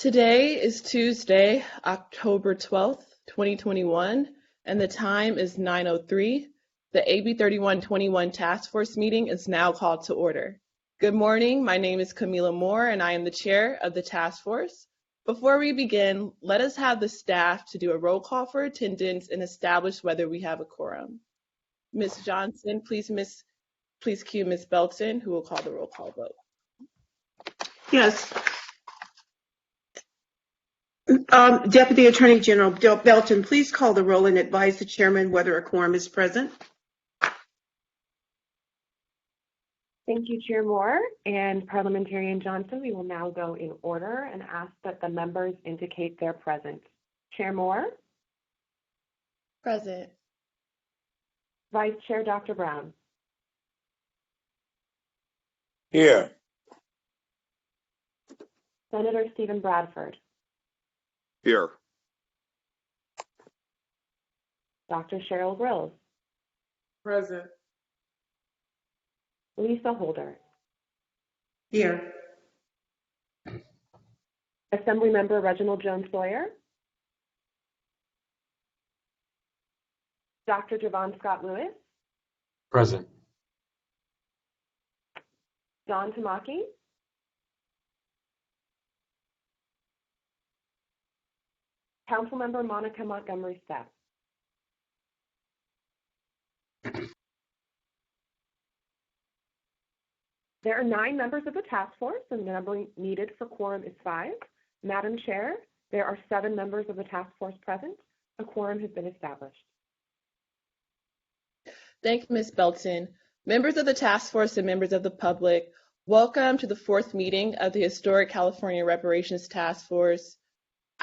Today is Tuesday, October 12th, 2021, and the time is 9:03. The AB 3121 Task Force meeting is now called to order. Good morning, my name is Camila Moore, and I am the chair of the task force. Before we begin, let us have the staff to do a roll call for attendance and establish whether we have a quorum. Ms. Johnson, please cue Ms. Belton, who will call the roll call vote. Yes. Deputy Attorney General Belton, please call the roll and advise the chairman whether a quorum is present. Thank you, Chair Moore and Parliamentarian Johnson. We will now go in order and ask that the members indicate they're present. Chair Moore? Present. Vice Chair Dr. Brown? Here. Senator Stephen Bradford? Here. Dr. Cheryl Grills? Present. Lisa Holder? Here. Assemblymember Reginald Jones-Sawyer? Dr. Javon Scott-Lewis? Present. Don Tamaki? Councilmember Monica Montgomery Stepp? There are 9 members of the task force, and the number needed for quorum is 5. Madam Chair, there are 7 members of the task force present. A quorum has been established. Thank you, Ms. Belton. Members of the task force and members of the public, welcome to the 4th meeting of the Historic California Reparations Task Force.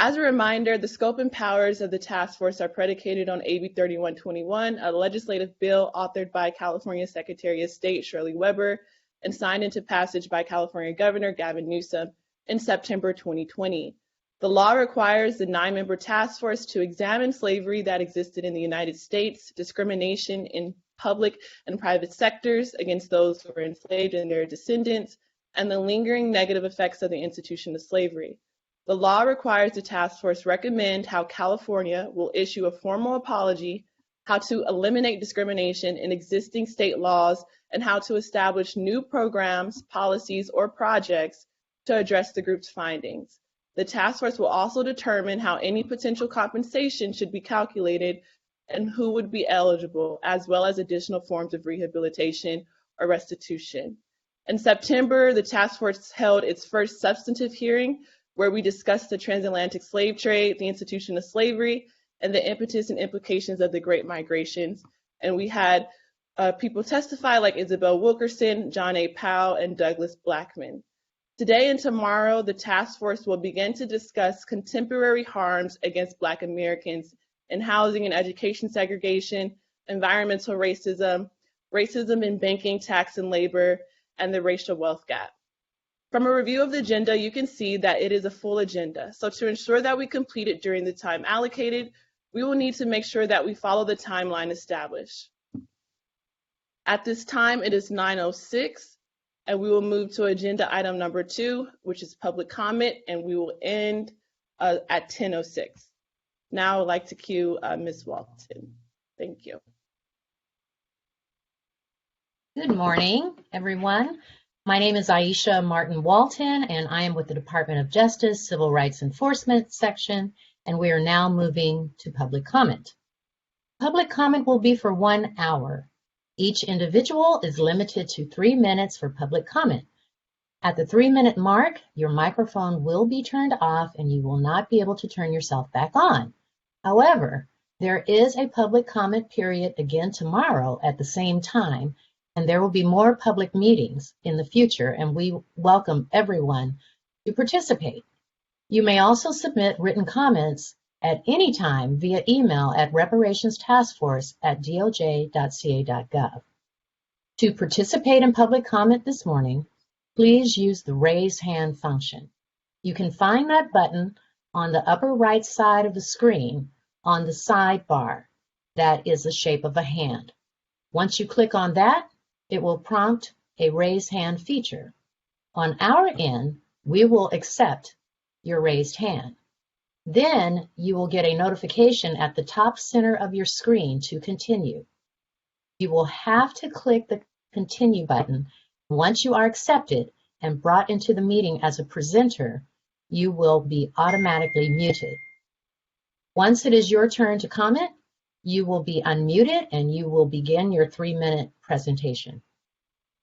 As a reminder, the scope and powers of the task force are predicated on AB 3121, a legislative bill authored by California Secretary of State Shirley Weber and signed into passage by California Governor Gavin Newsom in September 2020. The law requires the 9-member task force to examine slavery that existed in the United States, discrimination in public and private sectors against those who were enslaved and their descendants, and the lingering negative effects of the institution of slavery. The law requires the task force recommend how California will issue a formal apology, how to eliminate discrimination in existing state laws, and how to establish new programs, policies, or projects to address the group's findings. The task force will also determine how any potential compensation should be calculated and who would be eligible, as well as additional forms of rehabilitation or restitution. In September, the task force held its first substantive hearing where we discussed the transatlantic slave trade, the institution of slavery, and the impetus and implications of the Great Migrations. And we had people testify like Isabel Wilkerson, John A. Powell, and Douglas Blackman. Today and tomorrow, the task force will begin to discuss contemporary harms against Black Americans in housing and education segregation, environmental racism, racism in banking, tax, and labor, and the racial wealth gap. From a review of the agenda, you can see that it is a full agenda. So to ensure that we complete it during the time allocated, we will need to make sure that we follow the timeline established. At this time, it is 9:06, and we will move to agenda item number 2, which is public comment, and we will end at 10:06. Now I would like to cue Ms. Walton. Thank you. Good morning, everyone. My name is Aisha Martin Walton, and I am with the Department of Justice Civil Rights Enforcement Section, and we are now moving to public comment. Public comment will be for 1 hour. Each individual is limited to 3 minutes for public comment. At the 3-minute mark, your microphone will be turned off and you will not be able to turn yourself back on. However, there is a public comment period again tomorrow at the same time, and there will be more public meetings in the future, and we welcome everyone to participate. You may also submit written comments at any time via email at reparationstaskforce@doj.ca.gov. To participate in public comment this morning, please use the raise hand function. You can find that button on the upper right side of the screen on the sidebar. That is the shape of a hand. Once you click on that, it will prompt a raise hand feature. On our end, we will accept your raised hand. Then you will get a notification at the top center of your screen to continue. You will have to click the continue button. Once you are accepted and brought into the meeting as a presenter, you will be automatically muted. Once it is your turn to comment, you will be unmuted and you will begin your 3-minute presentation.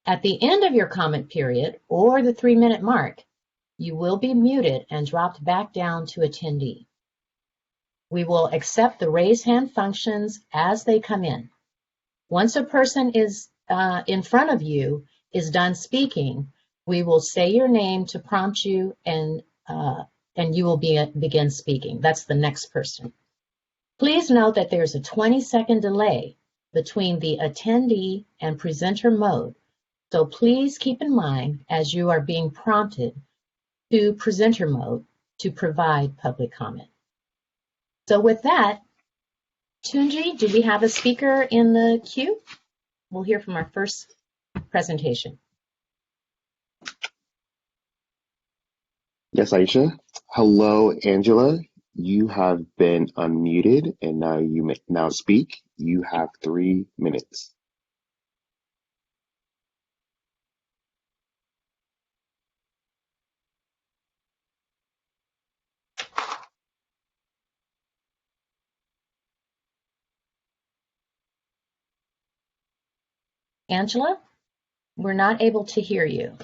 At the end of your comment period or the 3-minute mark, you will be muted and dropped back down to attendee. We will accept the raise hand functions as they come in. Once a person is in front of you is done speaking, we will say your name to prompt you and you will begin speaking. That's the next person. Please note that there's a 20-second delay between the attendee and presenter mode. So please keep in mind as you are being prompted to presenter mode to provide public comment. So with that, Tunji, do we have a speaker in the queue? We'll hear from our first presentation. Yes, Aisha. Hello, Angela. You have been unmuted and now you may now speak. You have 3 minutes. Angela, we're not able to hear you.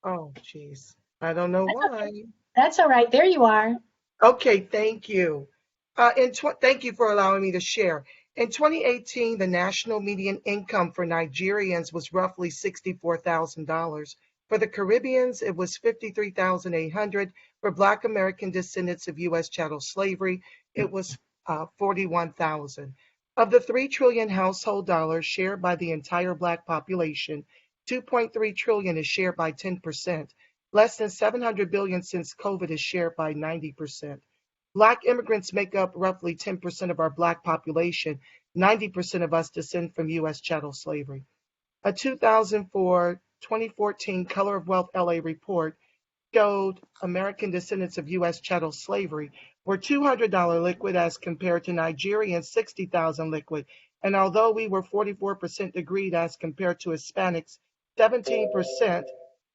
Oh, geez. I don't know why. That's all right. There you are. Okay, thank you. Thank you for allowing me to share. In 2018, the national median income for Nigerians was roughly $64,000. For the Caribbeans, it was $53,800. For Black American descendants of U.S. chattel slavery, it was $41,000. Of the $3 trillion household dollars shared by the entire Black population, $2.3 trillion is shared by 10%. Less than $700 billion since COVID is shared by 90%. Black immigrants make up roughly 10% of our Black population. 90% of us descend from U.S. chattel slavery. A 2014 Color of Wealth LA report showed American descendants of U.S. chattel slavery were $200 liquid as compared to Nigerians $60,000 liquid. And although we were 44% degreed as compared to Hispanics 17%,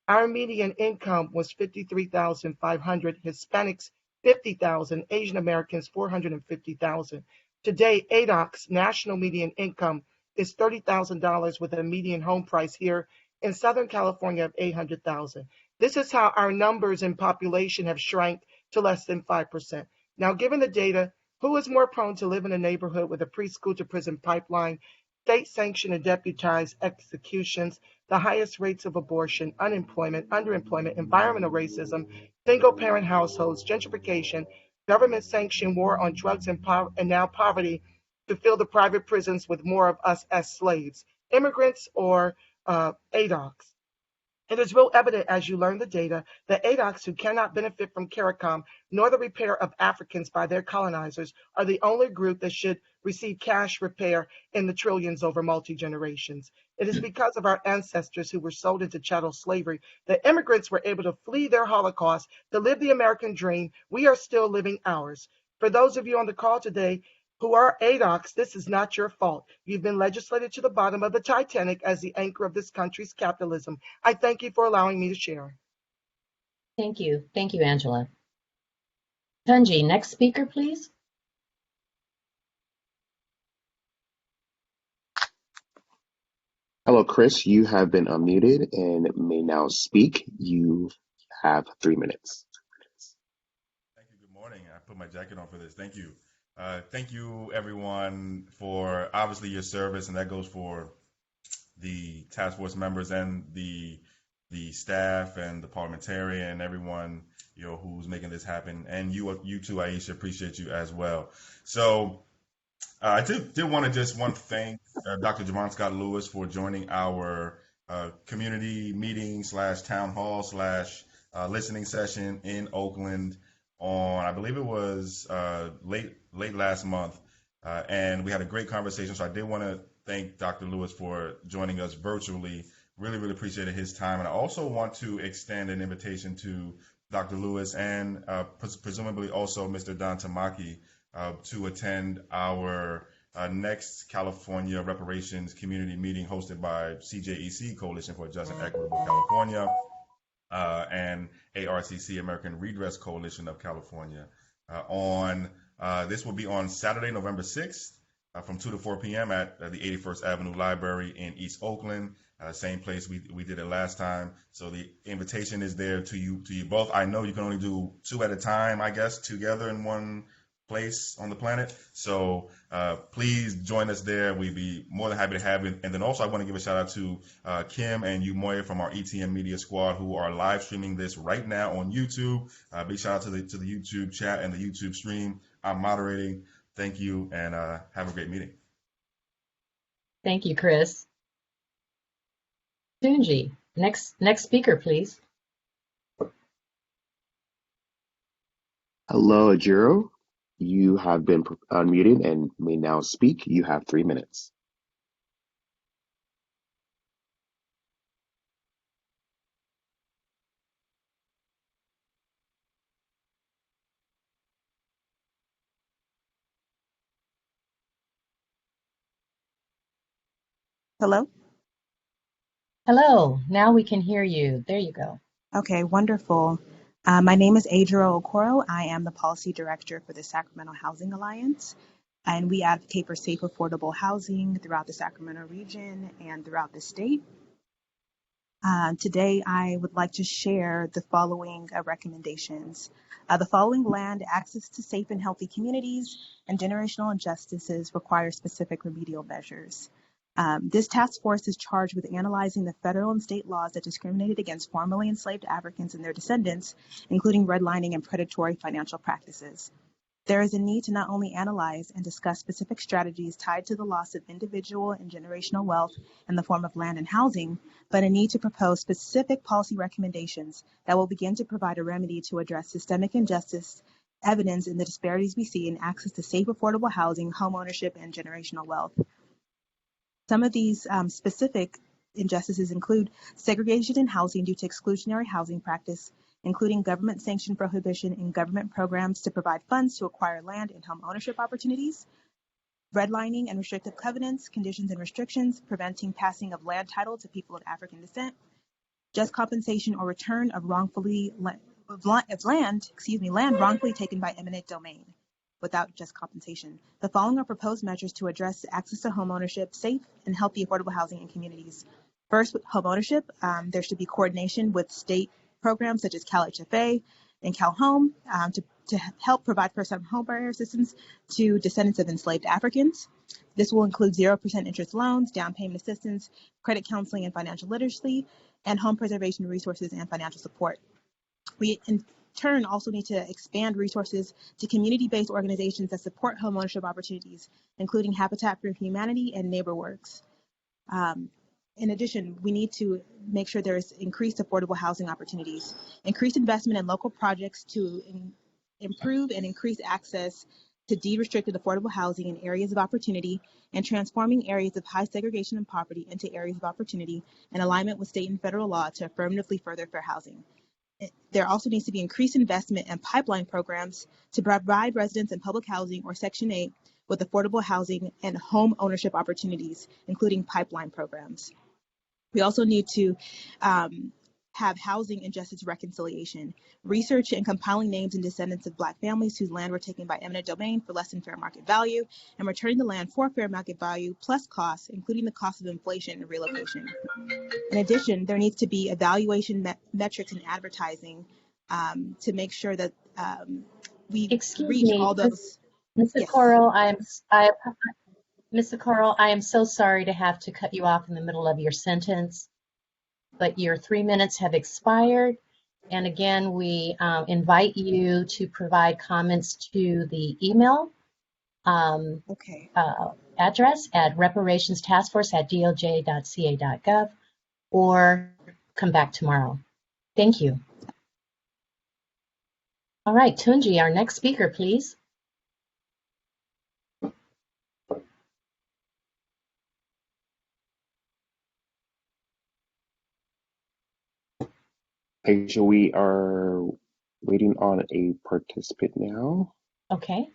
our median income was $53,500, Hispanics $50,000, Asian Americans $450,000. Today, ADOC's national median income is $30,000 with a median home price here in Southern California of $800,000. This is how our numbers in population have shrank to less than 5%. Now, given the data, who is more prone to live in a neighborhood with a preschool to prison pipeline, state-sanctioned and deputized executions, the highest rates of abortion, unemployment, underemployment, environmental racism, single-parent households, gentrification, government-sanctioned war on drugs and now poverty to fill the private prisons with more of us as slaves, immigrants or ADOCs? It is real evident as you learn the data that ADOCs who cannot benefit from CARICOM nor the repair of Africans by their colonizers are the only group that should receive cash repair in the trillions over multi-generations. It is because of our ancestors who were sold into chattel slavery that immigrants were able to flee their Holocaust to live the American dream. We are still living ours. For those of you on the call today who are ADOCs, this is not your fault. You've been legislated to the bottom of the Titanic as the anchor of this country's capitalism. I thank you for allowing me to share. Thank you. Thank you, Angela. Tunji, next speaker, please. Hello, Chris. You have been unmuted and may now speak. You have 3 minutes. Thank you. Good morning. I put my jacket on for this. Thank you. Thank you, everyone, for obviously your service, and that goes for the task force members and the staff and the parliamentarian and everyone who's making this happen, and you too, Aisha, appreciate you as well. So I did want to thank Dr. Javon Scott Lewis for joining our community meeting / town hall / listening session in Oakland on, I believe it was late last month, and we had a great conversation. So I did want to thank Dr. Lewis for joining us virtually. Really, really appreciated his time. And I also want to extend an invitation to Dr. Lewis, and presumably also Mr. Don Tamaki to attend our next California Reparations Community Meeting hosted by CJEC, Coalition for Just and Equitable California, and ARCC, American Redress Coalition of California. This will be on Saturday, November 6th, from 2 to 4 p.m. at the 81st Avenue Library in East Oakland. Same place we did it last time. So the invitation is there to you both. I know you can only do 2 at a time, I guess, together in one place on the planet. So please join us there. We'd be more than happy to have you. And then also I want to give a shout out to Kim and Umoya from our ETM Media Squad who are live streaming this right now on YouTube. Big shout out to the YouTube chat and the YouTube stream. I'm moderating. Thank you, and have a great meeting. Thank you, Chris. Tunji, next speaker, please. Hello, Ajiro. You have been unmuted and may now speak. You have 3 minutes. Hello? Hello, now we can hear you. There you go. Okay, wonderful. My name is Adriel Okoro. I am the Policy Director for the Sacramento Housing Alliance, and we advocate for safe, affordable housing throughout the Sacramento region and throughout the state. Today, I would like to share the following recommendations. The following land access to safe and healthy communities and generational injustices require specific remedial measures. This task force is charged with analyzing the federal and state laws that discriminated against formerly enslaved Africans and their descendants, including redlining and predatory financial practices. There is a need to not only analyze and discuss specific strategies tied to the loss of individual and generational wealth in the form of land and housing, but a need to propose specific policy recommendations that will begin to provide a remedy to address systemic injustice evidence in the disparities we see in access to safe, affordable housing, home ownership, and generational wealth. Some of these specific injustices include segregation in housing due to exclusionary housing practice, including government-sanctioned prohibition in government programs to provide funds to acquire land and home ownership opportunities, redlining and restrictive covenants, conditions and restrictions preventing passing of land title to people of African descent, just compensation or return of land wrongfully taken by eminent domain without just compensation. The following are proposed measures to address access to home ownership, safe and healthy affordable housing in communities. First, with home ownership, there should be coordination with state programs such as CalHFA and CalHome to help provide first-time home buyer assistance to descendants of enslaved Africans. This will include 0% interest loans, down payment assistance, credit counseling and financial literacy, and home preservation resources and financial support. We in turn also need to expand resources to community-based organizations that support home ownership opportunities, including Habitat for Humanity and NeighborWorks. In addition, we need to make sure there is increased affordable housing opportunities, increased investment in local projects to improve and increase access to deed-restricted affordable housing in areas of opportunity, and transforming areas of high segregation and poverty into areas of opportunity in alignment with state and federal law to affirmatively further fair housing. There also needs to be increased investment in pipeline programs to provide residents in public housing or Section 8 with affordable housing and home ownership opportunities, including pipeline programs. We also need to have housing and justice reconciliation, research and compiling names and descendants of Black families whose land were taken by eminent domain for less than fair market value, and returning the land for fair market value plus costs, including the cost of inflation and relocation. In addition, there needs to be evaluation metrics and advertising to make sure that we reach all those. Ms. Okoro, Ms. Okoro, I am so sorry to have to cut you off in the middle of your sentence, but your 3 minutes have expired. And again, we invite you to provide comments to the email address at reparationstaskforce@doj.ca.gov or come back tomorrow. Thank you. All right, Tunji, our next speaker, please. Aisha, we are Waiting on a participant now. Okay.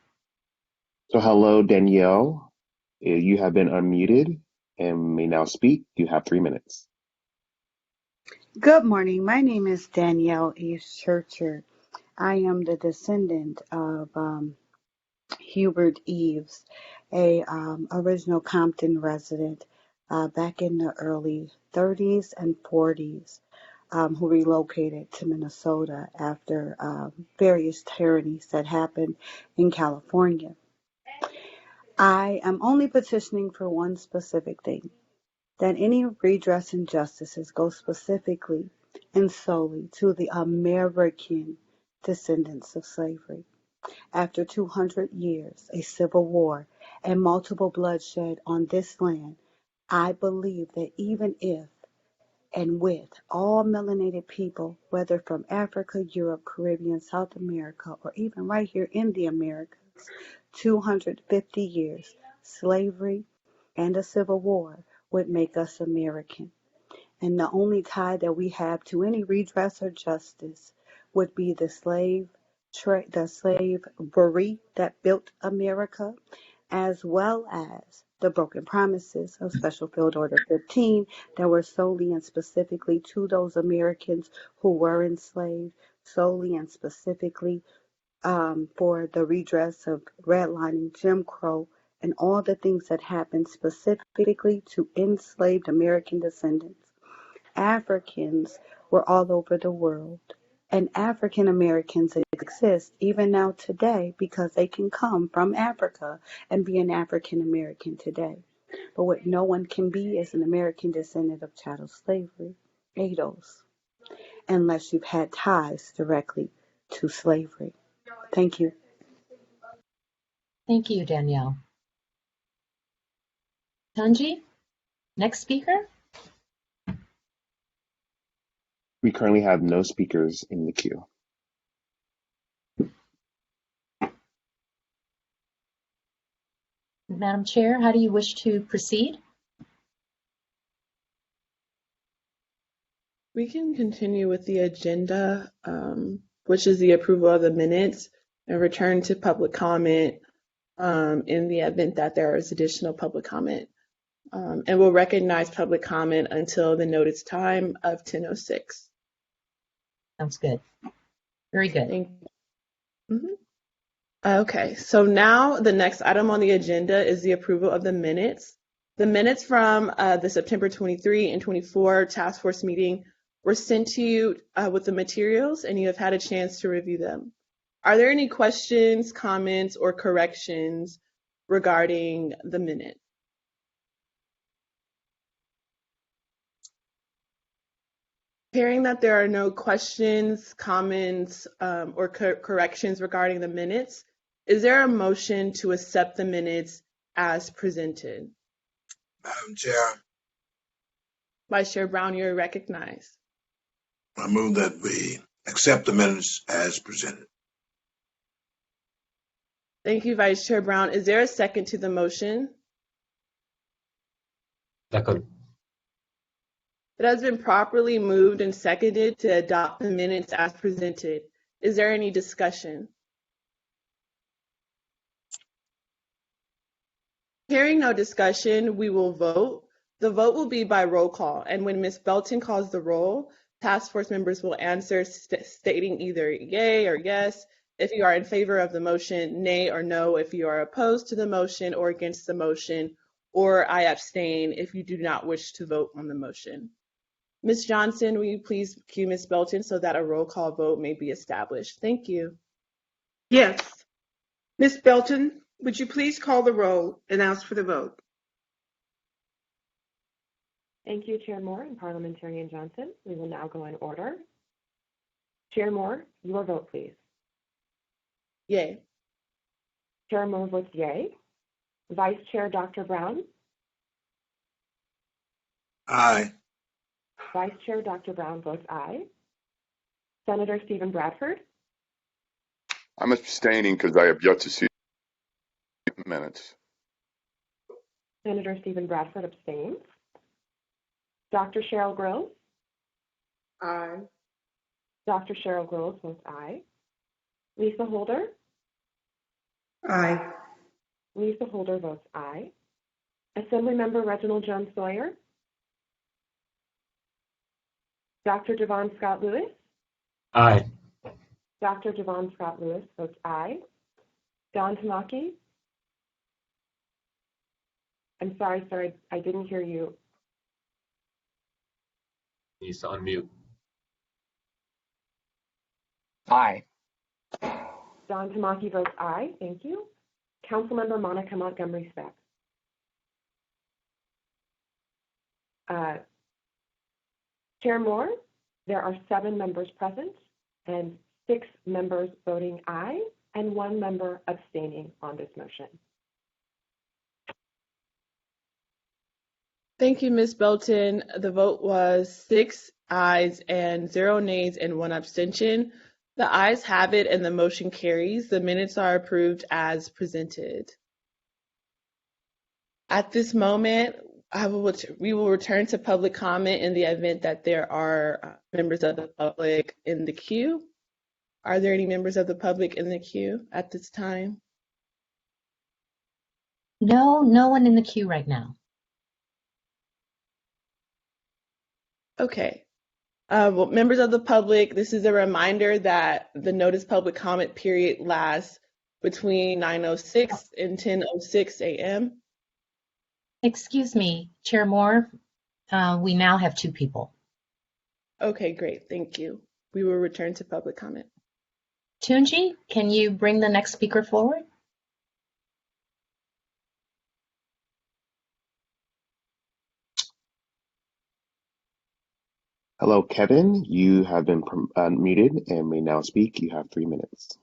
So hello, Danielle. You have been unmuted and may now speak. You have 3 minutes. Good morning. My name is Danielle E. Churcher. I am the descendant of Hubert Eves, a original Compton resident back in the early 30s and 40s, who relocated to Minnesota after various tyrannies that happened in California. I am only petitioning for one specific thing, that any redress injustices go specifically and solely to the American descendants of slavery. After 200 years, a civil war, and multiple bloodshed on this land, I believe that even if and with all melanated people, whether from Africa, Europe, Caribbean, South America, or even right here in the Americas, 250 years, slavery and a civil war would make us American. And the only tie that we have to any redress or justice would be the slavery that built America, as well as the broken promises of Special Field Order 15 that were solely and specifically to those Americans who were enslaved, solely and specifically for the redress of redlining, Jim Crow, and all the things that happened specifically to enslaved American descendants. Africans were all over the world, and African Americans exist even now today because they can come from Africa and be an African American today. But what no one can be is an American descendant of chattel slavery, ADOS, unless you've had ties directly to slavery. Thank you. Thank you, Danielle. Tanji, next speaker. We currently have no speakers in the queue. Madam Chair, how do you wish to proceed? We can continue with the agenda, which is the approval of the minutes, and return to public comment in the event that there is additional public comment. And we'll recognize public comment until the noted time of 10:06. Sounds good. Very good. Thank you. Okay, so now the next item on the agenda is the approval of the minutes. The minutes from the September 23 and 24 task force meeting were sent to you with the materials, and you have had a chance to review them. Are there any questions, comments, or corrections regarding the minutes? Hearing that there are no questions, comments, or corrections regarding the minutes, is there a motion to accept the minutes as presented? Madam Chair, Vice Chair Brown, you're recognized. I move that we accept the minutes as presented. Thank you, Vice Chair Brown. Is there a second to the motion? Second. It has been properly moved and seconded to adopt the minutes as presented. Is there any discussion? Hearing no discussion, we will vote. The vote will be by roll call, and when Ms. Belton calls the roll, task force members will answer stating either yay or yes if you are in favor of the motion, nay or no if you are opposed to the motion or against the motion, or I abstain if you do not wish to vote on the motion. Ms. Johnson, will you please cue Ms. Belton so that a roll call vote may be established? Thank you. Yes. Ms. Belton, would you please call the roll and ask for the vote? Thank you, Chair Moore and Parliamentarian Johnson. We will now go in order. Chair Moore, your vote, please. Yay. Chair Moore votes yay. Vice Chair Dr. Brown? Aye. Vice Chair Dr. Brown votes aye. Senator Stephen Bradford? I'm abstaining because I have yet to see minutes. Senator Stephen Bradford abstains. Dr. Cheryl Grills? Aye. Dr. Cheryl Grills votes aye. Lisa Holder. Aye. Lisa Holder votes aye. Assemblymember Reginald Jones Sawyer. Dr. Devon Scott Lewis. Aye. Dr. Devon Scott Lewis votes aye. Don Tamaki. I'm sorry, I didn't hear you. Needs to unmute. Aye. Don Tamaki votes aye. Thank you. Councilmember Monica Montgomery Speck. Chair Moore, there are 7 members present and 6 members voting aye and 1 member abstaining on this motion. Thank you, Ms. Belton. The vote was 6 ayes and 0 nays and 1 abstention. The ayes have it and the motion carries. The minutes are approved as presented. At this moment, we will return to public comment in the event that there are members of the public in the queue. Are there any members of the public in the queue at this time? No, no one in the queue right now. Okay. Well, members of the public, this is a reminder that the notice public comment period lasts between 9:06 and 10:06 a.m. Excuse me, Chair Moore, we now have 2 people. Okay, great. Thank you. We will return to public comment. Tunji, can you bring the next speaker forward? Hello, Kevin. You have been unmuted and may now speak. You have 3 minutes.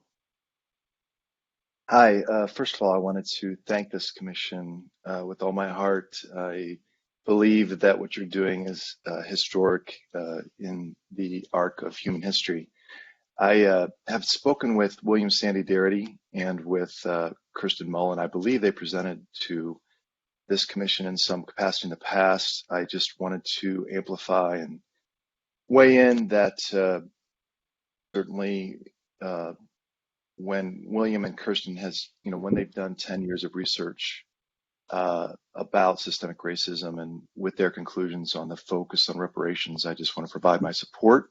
Hi. First of all, I wanted to thank this commission with all my heart. I believe that what you're doing is historic in the arc of human history. I have spoken with William Sandy Darity and with Kirsten Mullen. I believe they presented to this commission in some capacity in the past. I just wanted to amplify and weigh in that certainly when William and Kirsten when they've done 10 years of research about systemic racism and with their conclusions on the focus on reparations, I just want to provide my support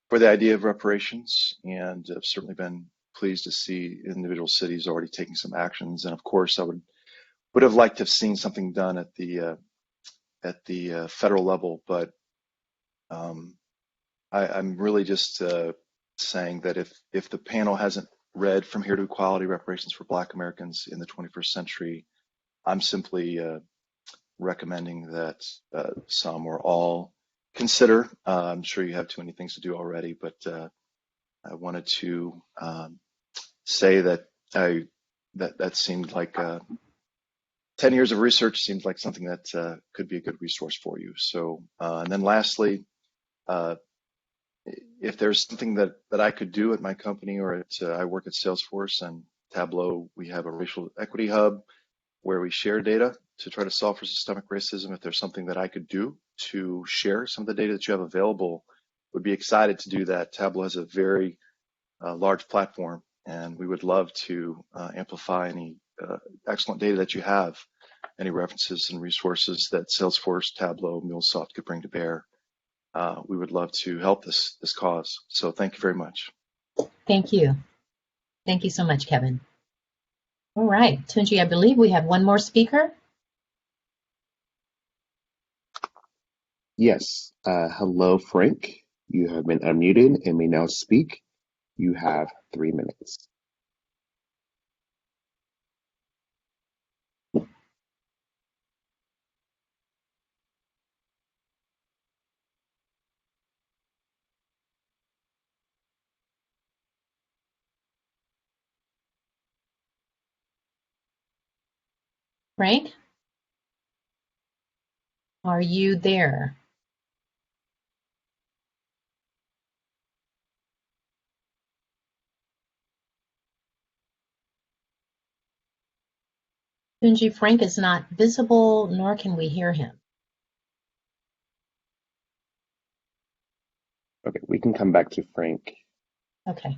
for the idea of reparations, and I've certainly been pleased to see individual cities already taking some actions. And of course, I would have liked to have seen something done at the federal level, but I'm really just saying that if the panel hasn't read From Here to Equality, Reparations for Black Americans in the 21st Century, I'm simply recommending that some or all consider. I'm sure you have too many things to do already, but I wanted to say that that seemed like 10 years of research seems like something that could be a good resource for you. So, and then lastly, if there's something that I could do at my company or I work at Salesforce and Tableau, we have a racial equity hub where we share data to try to solve for systemic racism. If there's something that I could do to share some of the data that you have available, would be excited to do that. Tableau has a very large platform, and we would love to amplify any excellent data that you have, any references and resources that Salesforce, Tableau, MuleSoft could bring to bear. We would love to help this cause. So thank you very much. Thank you. Thank you so much, Kevin. All right, Tunji, I believe we have one more speaker. Yes. Hello, Frank. You have been unmuted and may now speak. You have 3 minutes. Frank, are you there? Tunji, Frank is not visible, nor can we hear him. Okay, we can come back to Frank. Okay.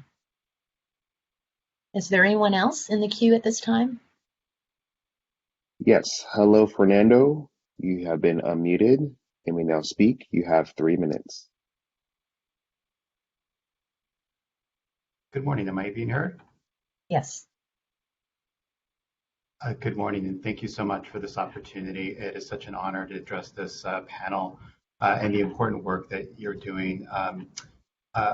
Is there anyone else in the queue at this time? Yes. Hello, Fernando. You have been unmuted and may now speak. You have 3 minutes. Good morning. Am I being heard? Yes. Good morning, and thank you so much for this opportunity. It is such an honor to address this panel and the important work that you're doing.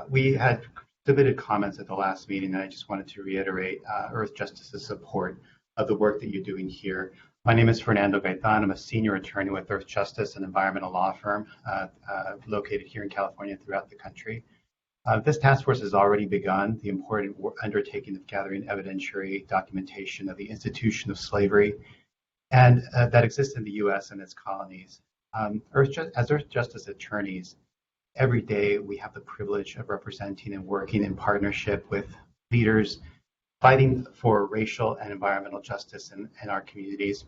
We had submitted comments at the last meeting, and I just wanted to reiterate Earthjustice's support of the work that you're doing here. My name is Fernando Gaitan. I'm a senior attorney with Earthjustice, an environmental law firm located here in California and throughout the country. This task force has already begun the important undertaking of gathering evidentiary documentation of the institution of slavery and that exists in the U.S. and its colonies. As Earthjustice attorneys, every day we have the privilege of representing and working in partnership with leaders fighting for racial and environmental justice in our communities.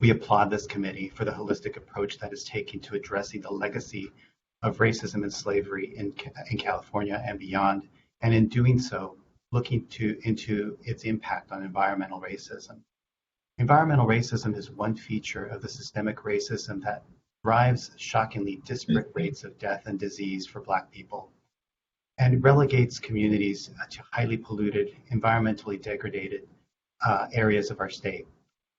We applaud this committee for the holistic approach that is taking to addressing the legacy of racism and slavery in California and beyond, and in doing so, looking into its impact on environmental racism. Environmental racism is one feature of the systemic racism that drives shockingly disparate rates of death and disease for Black people, and relegates communities to highly polluted, environmentally degraded areas of our state.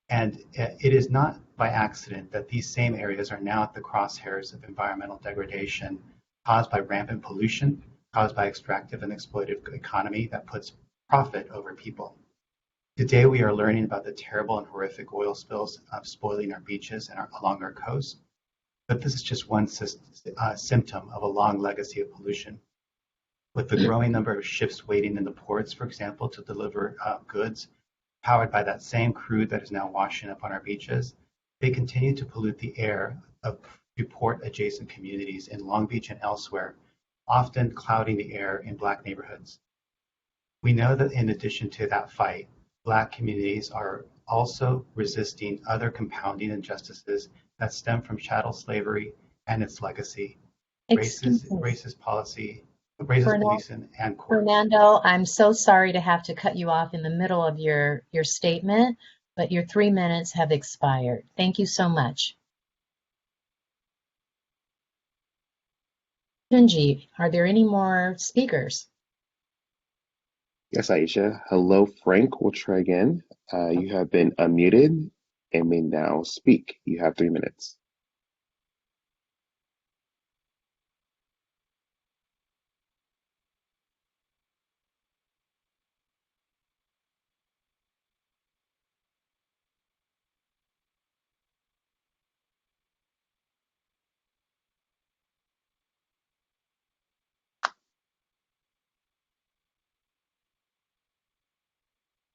And it is not by accident that these same areas are now at the crosshairs of environmental degradation caused by rampant pollution, caused by extractive and exploitative economy that puts profit over people. Today, we are learning about the terrible and horrific oil spills spoiling our beaches and along our coast. But this is just one symptom of a long legacy of pollution. With the growing number of ships waiting in the ports, for example, to deliver goods, powered by that same crude that is now washing up on our beaches, they continue to pollute the air of port-adjacent communities in Long Beach and elsewhere, often clouding the air in Black neighborhoods. We know that in addition to that fight, Black communities are also resisting other compounding injustices that stem from chattel slavery and its legacy, racist policy, racist policing, and courts. Fernando, I'm so sorry to have to cut you off in the middle of your statement, but your 3 minutes have expired. Thank you so much. Tunji, are there any more speakers? Yes, Aisha. Hello, Frank. We'll try again. You have been unmuted and may now speak. You have 3 minutes.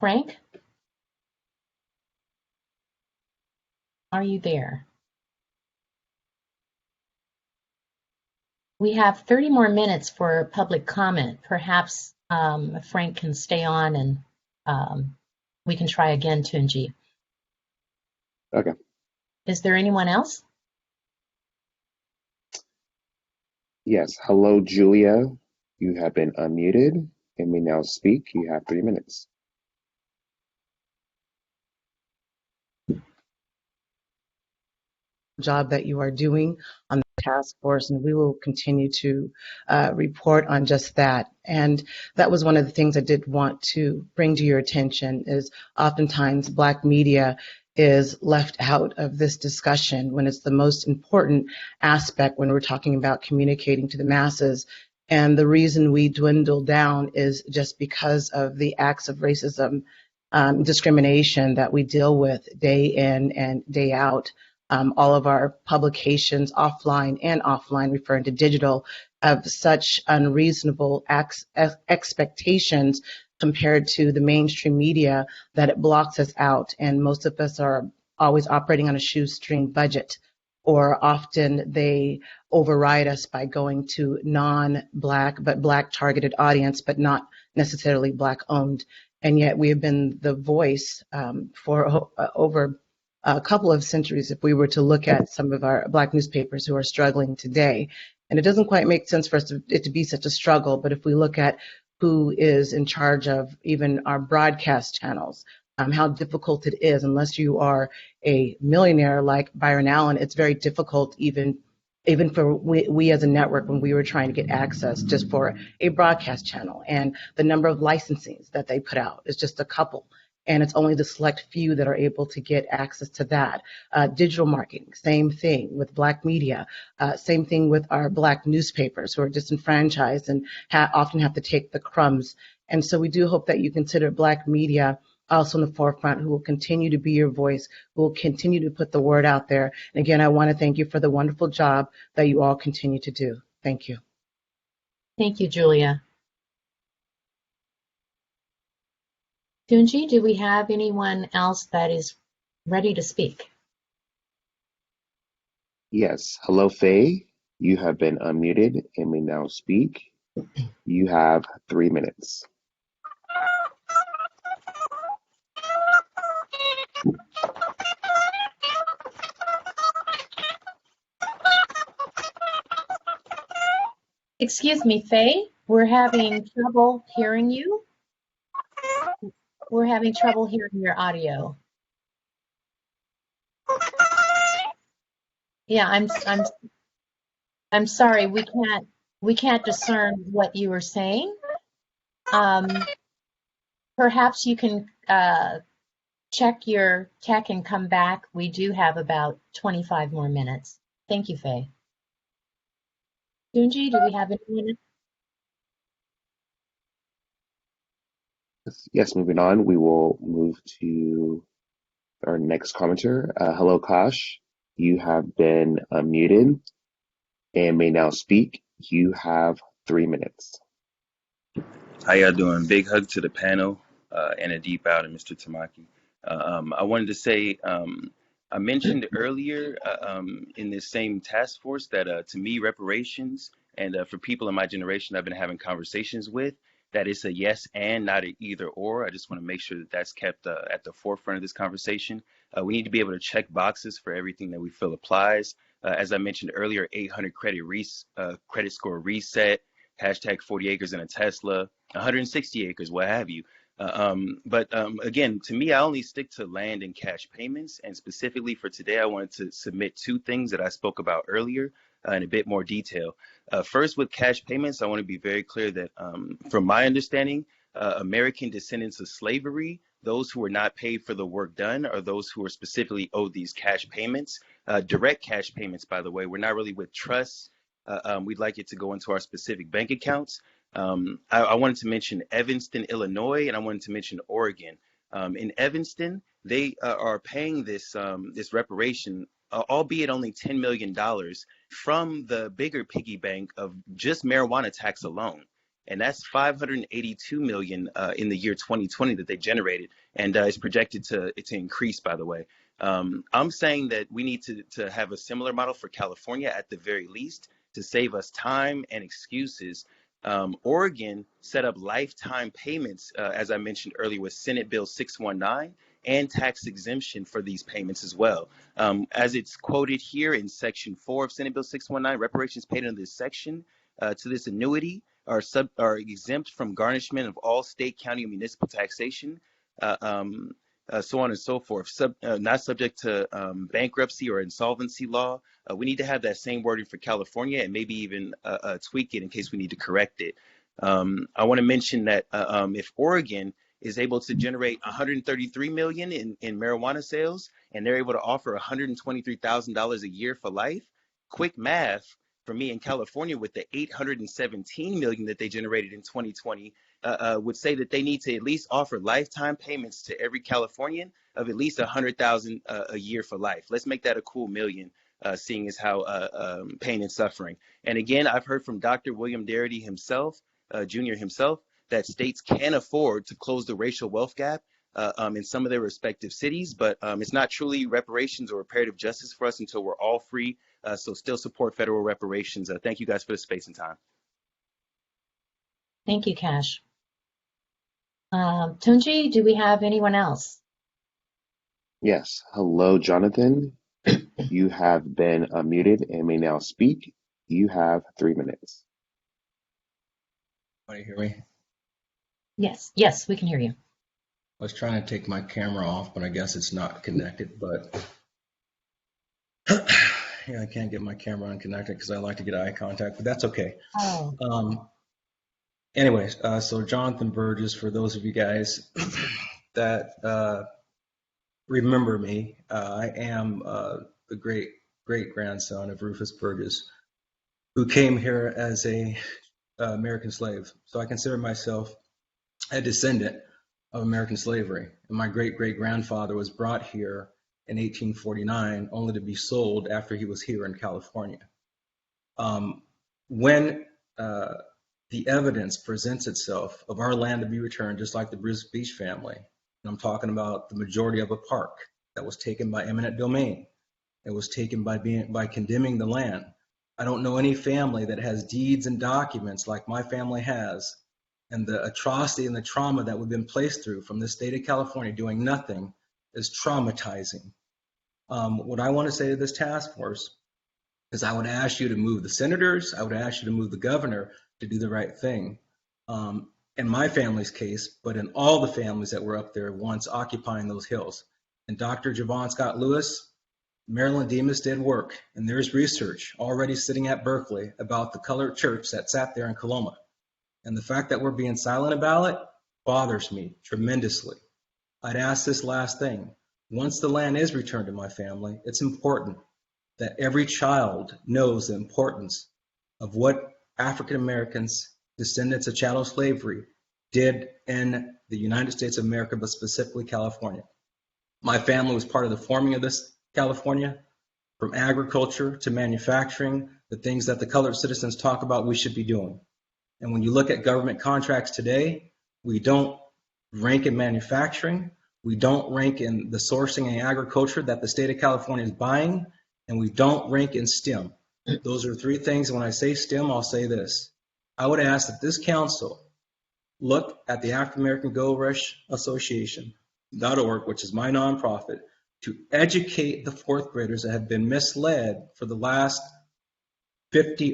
Frank? Are you there? We have 30 more minutes for public comment. Perhaps Frank can stay on and we can try again, Tunji. Okay. Is there anyone else? Yes. Hello, Julia. You have been unmuted and may now speak. You have 3 minutes. Job that you are doing on the task force, and we will continue to report on just that. And that was one of the things I did want to bring to your attention is oftentimes Black media is left out of this discussion when it's the most important aspect when we're talking about communicating to the masses. And the reason we dwindle down is just because of the acts of racism, discrimination that we deal with day in and day out. All of our publications, offline and offline, referring to digital, have such unreasonable expectations compared to the mainstream media that it blocks us out. And most of us are always operating on a shoestring budget, or often they override us by going to non-Black but Black targeted audience, but not necessarily Black owned. And yet we have been the voice for over a couple of centuries if we were to look at some of our Black newspapers who are struggling today. And it doesn't quite make sense for it to be such a struggle, but if we look at who is in charge of even our broadcast channels, how difficult it is. Unless you are a millionaire like Byron Allen, it's very difficult even for we as a network when we were trying to get access just for a broadcast channel. And the number of licensings that they put out is just a couple. And it's only the select few that are able to get access to that. Digital marketing, same thing with Black media, same thing with our Black newspapers who are disenfranchised and often have to take the crumbs. And so we do hope that you consider Black media also in the forefront, who will continue to be your voice, who will continue to put the word out there. And again, I want to thank you for the wonderful job that you all continue to do. Thank you. Thank you, Julia. Tunji, do we have anyone else that is ready to speak? Yes. Hello, Faye. You have been unmuted and may now speak. You have 3 minutes. Excuse me, Faye, we're having trouble hearing you. We're having trouble hearing your audio. Yeah, I'm sorry, we can't discern what you were saying. Perhaps you can check your tech and come back. We do have about 25 more minutes. Thank you, Faye. Tunji, do we have anyone? Yes, moving on, we will move to our next commenter. Hello, Kash. You have been unmuted and may now speak. You have 3 minutes. How y'all doing? Big hug to the panel and a deep bow to Mr. Tamaki. I wanted to say, I mentioned earlier in this same task force that to me, reparations, and for people in my generation I've been having conversations with, that it's a yes and not an either or. I just want to make sure that that's kept at the forefront of this conversation. We need to be able to check boxes for everything that we feel applies. As I mentioned earlier, 800 credit score reset, hashtag 40 acres in a Tesla, 160 acres, what have you. But again, to me, I only stick to land and cash payments. And specifically for today, I wanted to submit 2 things that I spoke about earlier in a bit more detail. First, with cash payments, I want to be very clear that from my understanding, American descendants of slavery, those who were not paid for the work done, are those who are specifically owed these cash payments. Direct cash payments, by the way, we're not really with trusts. We'd like it to go into our specific bank accounts. I wanted to mention Evanston, Illinois, and I wanted to mention Oregon. In Evanston, they are paying this reparation, albeit only $10 million, from the bigger piggy bank of just marijuana tax alone. And that's $582 million in the year 2020 that they generated, and it's projected to increase, by the way. I'm saying that we need to have a similar model for California at the very least to save us time and excuses. Oregon set up lifetime payments, as I mentioned earlier, with Senate Bill 619, and tax exemption for these payments as well. As it's quoted here in Section 4 of Senate Bill 619, reparations paid under this section to this annuity are exempt from garnishment of all state, county, and municipal taxation, so on and so forth, not subject to bankruptcy or insolvency law. We need to have that same wording for California and maybe even tweak it in case we need to correct it. I want to mention that if Oregon is able to generate $133 million in marijuana sales, and they're able to offer $123,000 a year for life, quick math for me in California with the $817 million that they generated in 2020 would say that they need to at least offer lifetime payments to every Californian of at least $100,000 a year for life. Let's make that a cool million, seeing as how pain and suffering. And again, I've heard from Dr. William Darity himself, Jr. himself, that states can afford to close the racial wealth gap in some of their respective cities, but it's not truly reparations or reparative justice for us until we're all free. So still support federal reparations. Thank you guys for the space and time. Thank you, Kash. Tunji, do we have anyone else? Yes. Hello, Jonathan. You have been unmuted and may now speak. You have 3 minutes. Want to hear me? Yes, yes, we can hear you. I was trying to take my camera off, but I guess it's not connected. But yeah, I can't get my camera unconnected because I like to get eye contact, but that's okay. Oh. Anyways, so Jonathan Burgess, for those of you guys that remember me, I am the great grandson of Rufus Burgess, who came here as a American slave. So I consider myself a descendant of American slavery. And my great-great-grandfather was brought here in 1849, only to be sold after he was here in California. When the evidence presents itself of our land to be returned, just like the Bruce Beach family, and I'm talking about the majority of a park that was taken by eminent domain, it was taken by condemning the land. I don't know any family that has deeds and documents like my family has, and the atrocity and the trauma that we've been placed through from the state of California doing nothing is traumatizing. What I want to say to this task force is I would ask you to move the senators, I would ask you to move the governor to do the right thing. In my family's case, but in all the families that were up there once occupying those hills. And Dr. Javon Scott Lewis, Marilyn Demas did work, and there's research already sitting at Berkeley about the colored church that sat there in Coloma. And the fact that we're being silent about it bothers me tremendously. I'd ask this last thing. Once the land is returned to my family, it's important that every child knows the importance of what African Americans, descendants of chattel slavery, did in the United States of America, but specifically California. My family was part of the forming of this California, from agriculture to manufacturing, the things that the colored citizens talk about we should be doing. And when you look at government contracts today, we don't rank in manufacturing, we don't rank in the sourcing and agriculture that the state of California is buying, and we don't rank in STEM. Those are three things. When I say STEM, I'll say this. I would ask that this council look at the African American Gold Rush Association.org, which is my nonprofit, to educate the fourth graders that have been misled for the last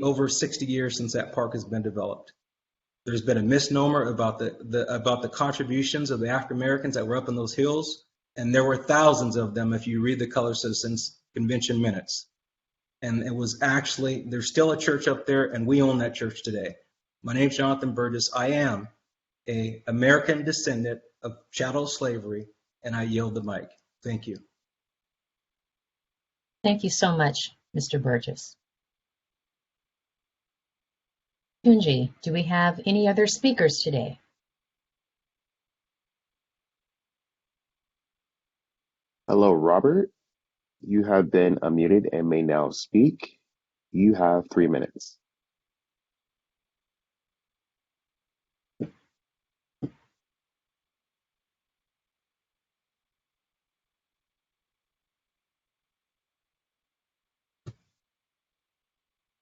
over 60 years since that park has been developed. There's been a misnomer about the contributions of the African Americans that were up in those hills, and there were thousands of them if you read the Colored Citizens Convention minutes. And it was actually, there's still a church up there, and we own that church today. My name's Jonathan Burgess. I am an American descendant of chattel slavery, and I yield the mic. Thank you. Thank you so much, Mr. Burgess. Tunji, do we have any other speakers today? Hello, Robert. You have been unmuted and may now speak. You have 3 minutes.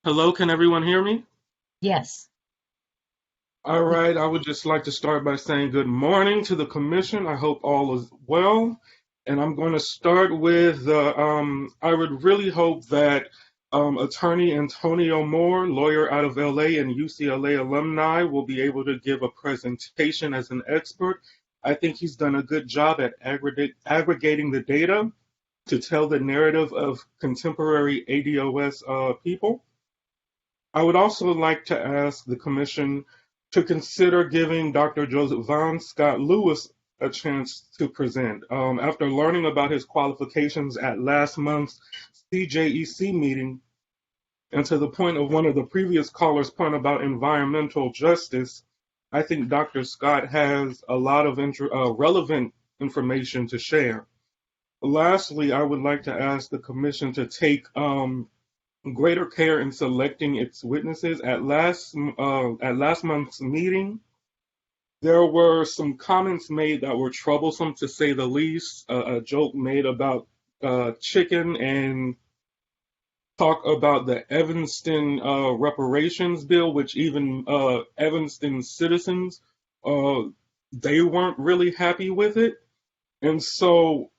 Hello, can everyone hear me? Yes. All right, I would just like to start by saying good morning to the commission. I hope all is well. And I'm going to start with, I would really hope that Attorney Antonio Moore, lawyer out of LA and UCLA alumni, will be able to give a presentation as an expert. I think he's done a good job at aggregating the data to tell the narrative of contemporary ADOS people. I would also like to ask the commission to consider giving Dr. Javon Scott Lewis a chance to present. After learning about his qualifications at last month's CJEC meeting, and to the point of one of the previous callers' point about environmental justice, I think Dr. Scott has a lot of relevant information to share. Lastly, I would like to ask the commission to take greater care in selecting its witnesses. At last month's meeting, there were some comments made that were troublesome, to say the least. A joke made about chicken, and talk about the Evanston reparations bill, which even Evanston citizens, they weren't really happy with it. And so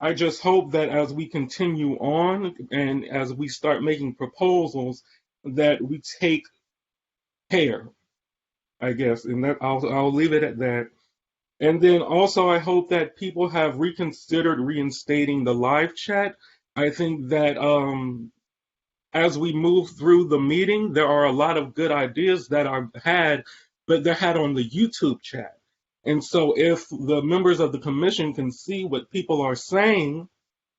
I just hope that as we continue on and as we start making proposals, that we take care, I guess, and that I'll leave it at that. And then also, I hope that people have reconsidered reinstating the live chat. I think that as we move through the meeting, there are a lot of good ideas that are had, but they're had on the YouTube chat. And so if the members of the commission can see what people are saying,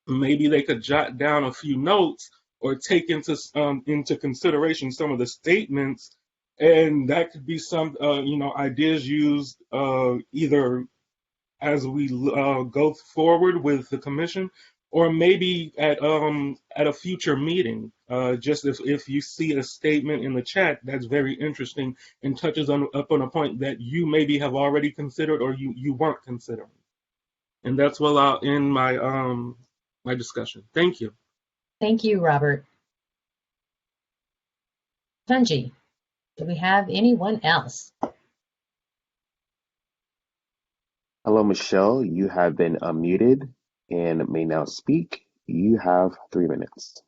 maybe they could jot down a few notes or take into consideration some of the statements, and that could be some ideas used either as we go forward with the commission, or maybe at a future meeting. Just if you see a statement in the chat that's very interesting and touches up on a point that you maybe have already considered or you weren't considering. And that's where I'll end my my discussion. Thank you. Thank you, Robert. Tunji, do we have anyone else? Hello, Michelle. You have been unmuted and may now speak. You have 3 minutes.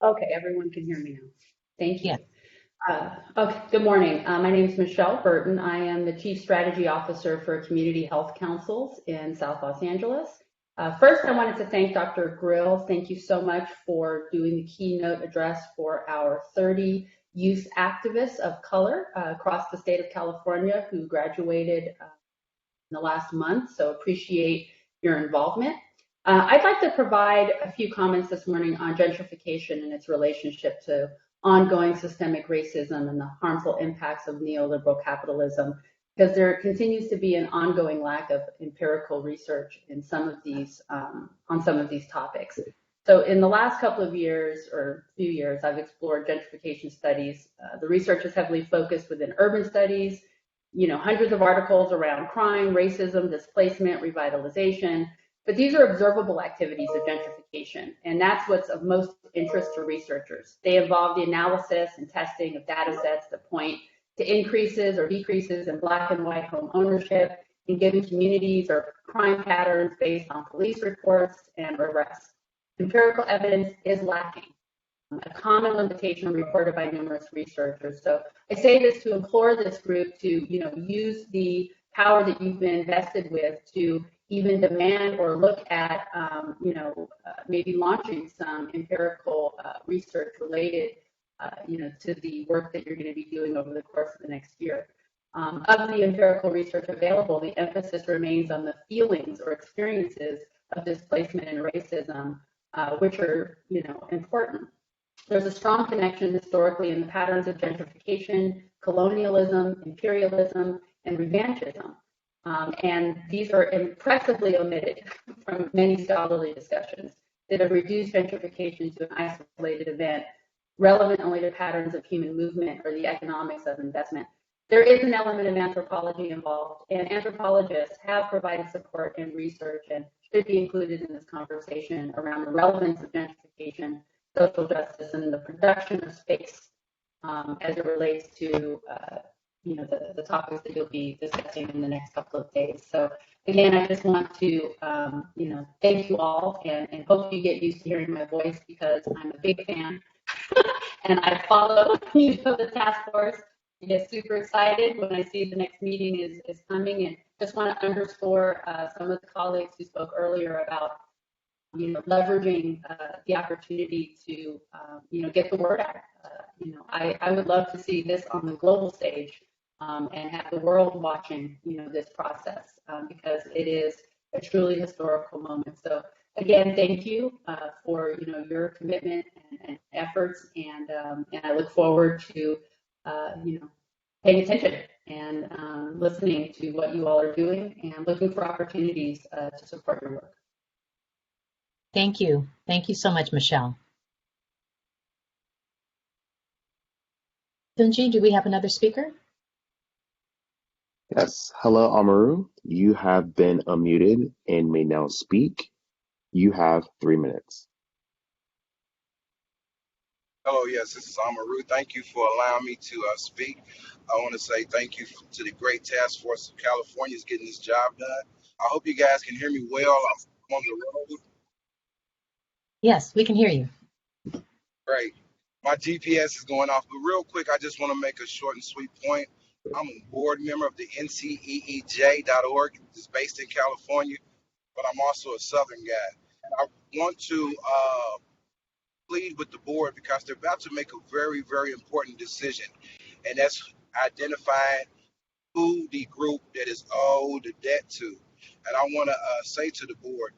Okay, everyone can hear me now. Thank you. Okay, good morning. My name is Michelle Burton. I am the Chief Strategy Officer for Community Health Councils in South Los Angeles. First, I wanted to thank Dr. Grill. Thank you so much for doing the keynote address for our 30 youth activists of color across the state of California who graduated in the last month, so appreciate your involvement. I'd like to provide a few comments this morning on gentrification and its relationship to ongoing systemic racism and the harmful impacts of neoliberal capitalism, because there continues to be an ongoing lack of empirical research in some of these on some of these topics. So in the last couple of years or few years, I've explored gentrification studies. The research is heavily focused within urban studies, hundreds of articles around crime, racism, displacement, revitalization. But these are observable activities of gentrification, and that's what's of most interest to researchers. They involve the analysis and testing of data sets that point to increases or decreases in Black and white home ownership in given communities or crime patterns based on police reports and arrests. Empirical evidence is lacking, a common limitation reported by numerous researchers. So I say this to implore this group to use the power that you've been invested with to even demand or look at, maybe launching some empirical research related, to the work that you're going to be doing over the course of the next year. Of the empirical research available, the emphasis remains on the feelings or experiences of displacement and racism, which are, important. There's a strong connection historically in the patterns of gentrification, colonialism, imperialism, and revanchism. And these are impressively omitted from many scholarly discussions that have reduced gentrification to an isolated event, relevant only to patterns of human movement or the economics of investment. There is an element of anthropology involved, and anthropologists have provided support and research and should be included in this conversation around the relevance of gentrification, social justice, and the production of space as it relates to the topics that you'll be discussing in the next couple of days. So again, I just want to, thank you all and hope you get used to hearing my voice because I'm a big fan and I follow the task force. I get super excited when I see the next meeting is coming, and just want to underscore some of the colleagues who spoke earlier about leveraging the opportunity to get the word out. I would love to see this on the global stage and have the world watching this process because it is a truly historical moment. So again, thank you for your commitment and efforts, and I look forward to paying attention and listening to what you all are doing and looking for opportunities to support your work. Thank you. Thank you so much, Michelle. Tunji, do we have another speaker? Yes. Hello, Amaru. You have been unmuted and may now speak. You have 3 minutes. Hello, yes, this is Amaru. Thank you for allowing me to speak. I want to say thank you to the great task force of California is getting this job done. I hope you guys can hear me well. I'm on the road. Yes, we can hear you. Great. My GPS is going off, but real quick, I just want to make a short and sweet point. I'm a board member of the NCEEJ.org. It's based in California, but I'm also a Southern guy. I want to plead with the board because they're about to make a very, very important decision, and that's identifying who the group that is owed the debt to. And I want to say to the board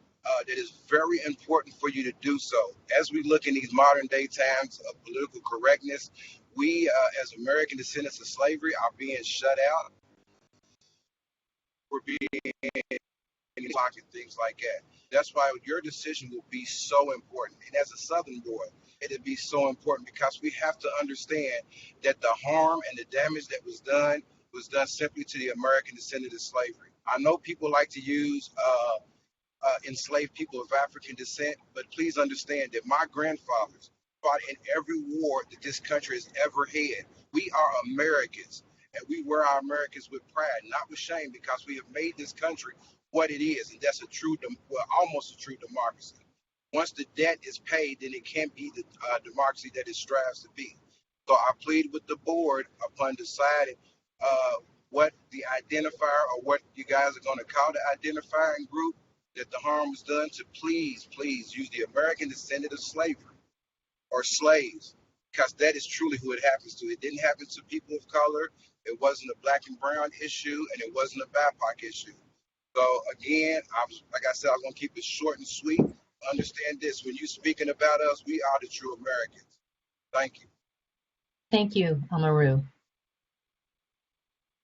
that it's very important for you to do so. As we look in these modern day times of political correctness, we as American descendants of slavery are being shut out. We're being blocked and things like that. That's why your decision will be so important. And as a Southern boy, it'll be so important because we have to understand that the harm and the damage that was done simply to the American descendant of slavery. I know people like to use enslaved people of African descent, but please understand that my grandfathers fought in every war that this country has ever had. We are Americans, and we wear our Americans with pride, not with shame, because we have made this country what it is, and that's almost a true democracy. Once the debt is paid, then it can't be the democracy that it strives to be. So I plead with the board upon deciding what the identifier or what you guys are going to call the identifying group that the harm was done to, please use the American descendant of slavery or slaves, because that is truly who it happens to. It didn't happen to people of color. It wasn't a black and brown issue, and it wasn't a BIPOC issue. So again, like I said, I was going to keep it short and sweet. Understand this: when you're speaking about us, we are the true Americans. Thank you. Thank you, Amaru.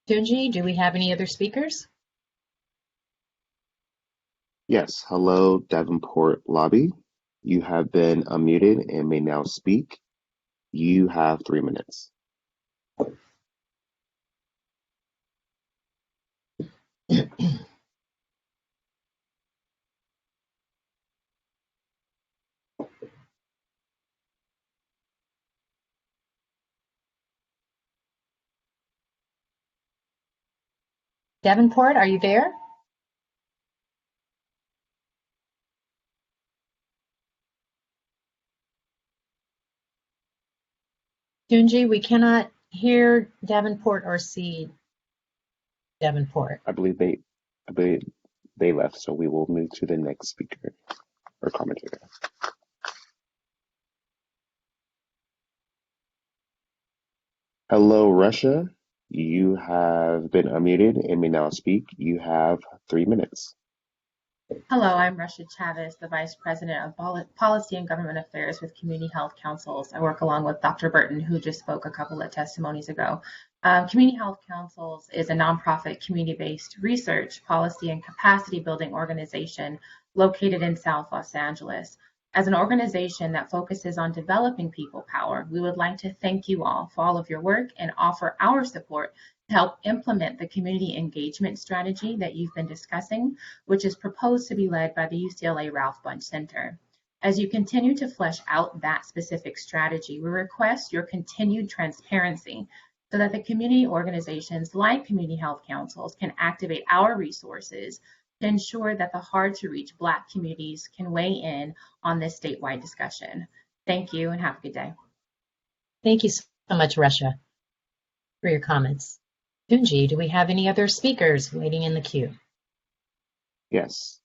Tunji, do we have any other speakers? Yes. Hello, Davenport Lobby. You have been unmuted and may now speak. You have 3 minutes. Davenport, are you there? Tunji, we cannot hear Davenport or see Davenport. I believe they left, so we will move to the next speaker or commentator. Hello, Russia. You have been unmuted and may now speak. You have 3 minutes. Hello, I'm Russia Chavez, the Vice President of Policy and Government Affairs with Community Health Councils. I work along with Dr. Burton, who just spoke a couple of testimonies ago. Community Health Councils is a nonprofit community-based research, policy, and capacity building organization located in South Los Angeles. As an organization that focuses on developing people power, we would like to thank you all for all of your work and offer our support to help implement the community engagement strategy that you've been discussing, which is proposed to be led by the UCLA Ralph Bunche Center. As you continue to flesh out that specific strategy, we request your continued transparency so that the community organizations like Community Health Councils can activate our resources to ensure that the hard-to-reach Black communities can weigh in on this statewide discussion. Thank you and have a good day. Thank you so much, Russia, for your comments. Tunji, do we have any other speakers waiting in the queue? Yes.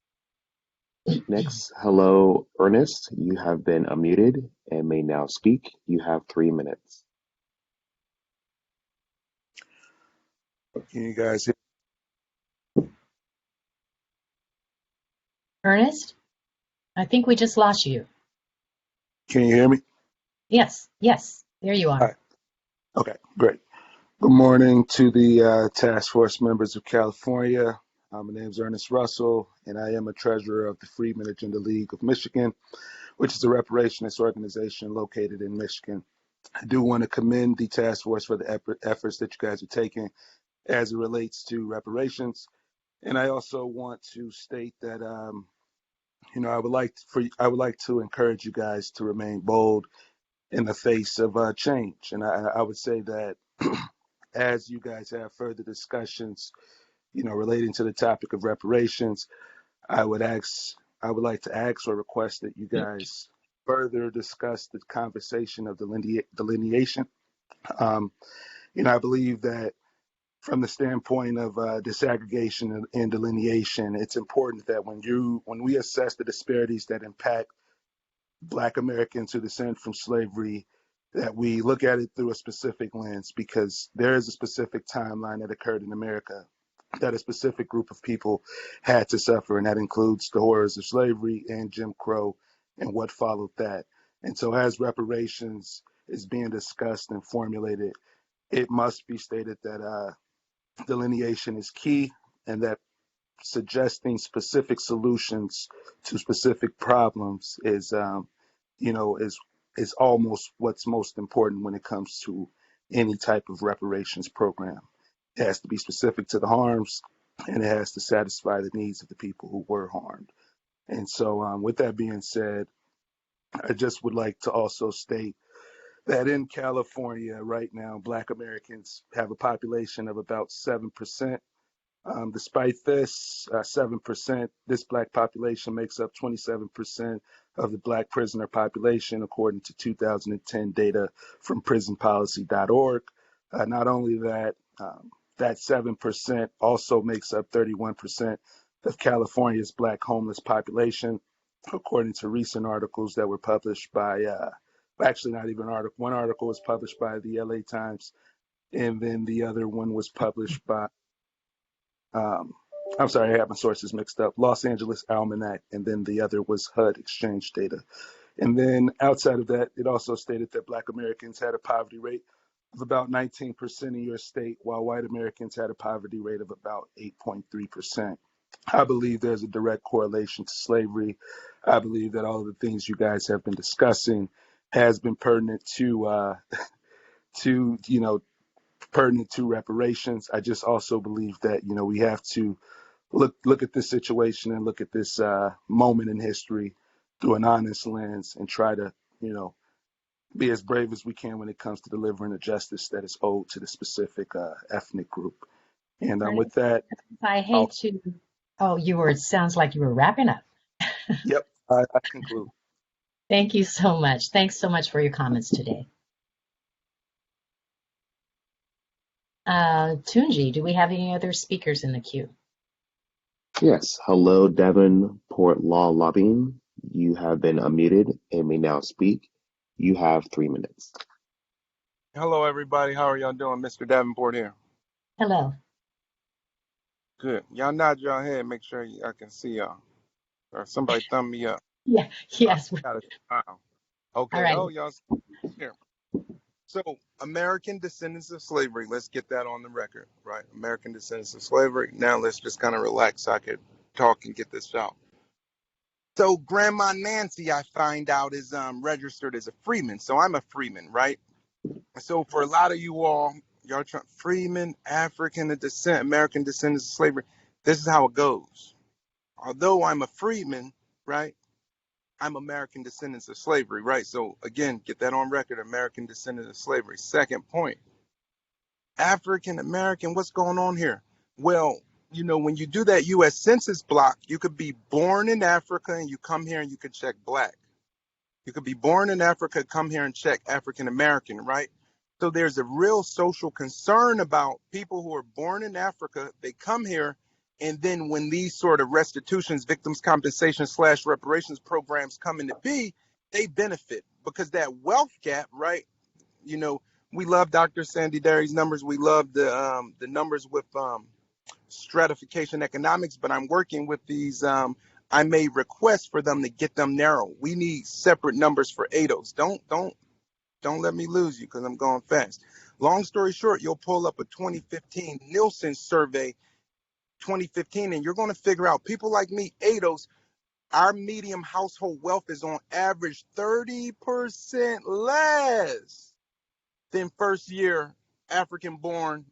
Next, hello, Ernest. You have been unmuted and may now speak. You have 3 minutes. Can you guys hear? Ernest, I think we just lost you. Can you hear me? Yes, there you are. All right. Okay, great. Good morning to the task force members of California. My name is Ernest Russell, and I am a treasurer of the Freedmen Agenda League of Michigan, which is a reparationist organization located in Michigan. I do want to commend the task force for the efforts that you guys are taking as it relates to reparations. And I also want to state that, I would like to encourage you guys to remain bold in the face of change. And I would say that as you guys have further discussions, relating to the topic of reparations, I would like to ask or request that you guys further discuss the conversation of delineation. I believe that from the standpoint of disaggregation and delineation, it's important that when we assess the disparities that impact Black Americans who descend from slavery, that we look at it through a specific lens, because there is a specific timeline that occurred in America that a specific group of people had to suffer, and that includes the horrors of slavery and Jim Crow and what followed that. And so as reparations is being discussed and formulated, it must be stated that delineation is key, and that suggesting specific solutions to specific problems is almost what's most important when it comes to any type of reparations program. It has to be specific to the harms, and it has to satisfy the needs of the people who were harmed. And so with that being said, I just would like to also state that in California right now, Black Americans have a population of about 7%. Despite this 7%, this Black population makes up 27% of the Black prisoner population, according to 2010 data from prisonpolicy.org. Not only that, that 7% also makes up 31% of California's Black homeless population, according to recent articles that were published by, actually not even an article. One article was published by the LA Times, and then the other one was published by, I'm sorry, I have my sources mixed up, Los Angeles Almanac, and then the other was HUD Exchange data. And then outside of that, it also stated that Black Americans had a poverty rate of about 19% in your state, while white Americans had a poverty rate of about 8.3%. I believe there's a direct correlation to slavery. I believe that all of the things you guys have been discussing has been pertinent to pertinent to reparations. I just also believe that we have to look at this situation and look at this moment in history through an honest lens, and try to be as brave as we can when it comes to delivering the justice that is owed to the specific ethnic group. And with that, I hate to. Oh, it sounds like you were wrapping up. Yep, I conclude. Thank you so much. Thanks so much for your comments today. Tunji, do we have any other speakers in the queue? Yes. Hello, Davenport Law Lobbying. You have been unmuted and may now speak. You have 3 minutes. Hello, everybody. How are y'all doing? Mr. Davenport here. Hello. Good. Y'all nod your head. Make sure I can see y'all. Or somebody thumb me up. Yeah. Yes. Got a smile. Okay. All right. Oh, y'all here. So, American descendants of slavery. Let's get that on the record, right? American descendants of slavery. Now let's just kind of relax so I could talk and get this out. So, Grandma Nancy, I find out, is registered as a freeman. So I'm a freeman, right? So for a lot of you all, y'all trying freeman, African descent, American descendants of slavery. This is how it goes. Although I'm a freeman, right? I'm American descendants of slavery, right? So again, get that on record, American descendants of slavery. Second point, African American, what's going on here? Well, when you do that U.S. Census block, you could be born in Africa and you come here and you could check Black. You could be born in Africa, come here and check African American, right? So there's a real social concern about people who are born in Africa. They come here, and then when these sort of restitutions, victims compensation / reparations programs come into be, they benefit because that wealth gap, right? We love Dr. Sandy Derry's numbers. We love the numbers with stratification economics, but I'm working with these. I made requests for them to get them narrow. We need separate numbers for ADOS. Don't let me lose you because I'm going fast. Long story short, you'll pull up a 2015 Nielsen survey, 2015, and you're going to figure out people like me, ADOS, our medium household wealth is on average 30% less than first year African-born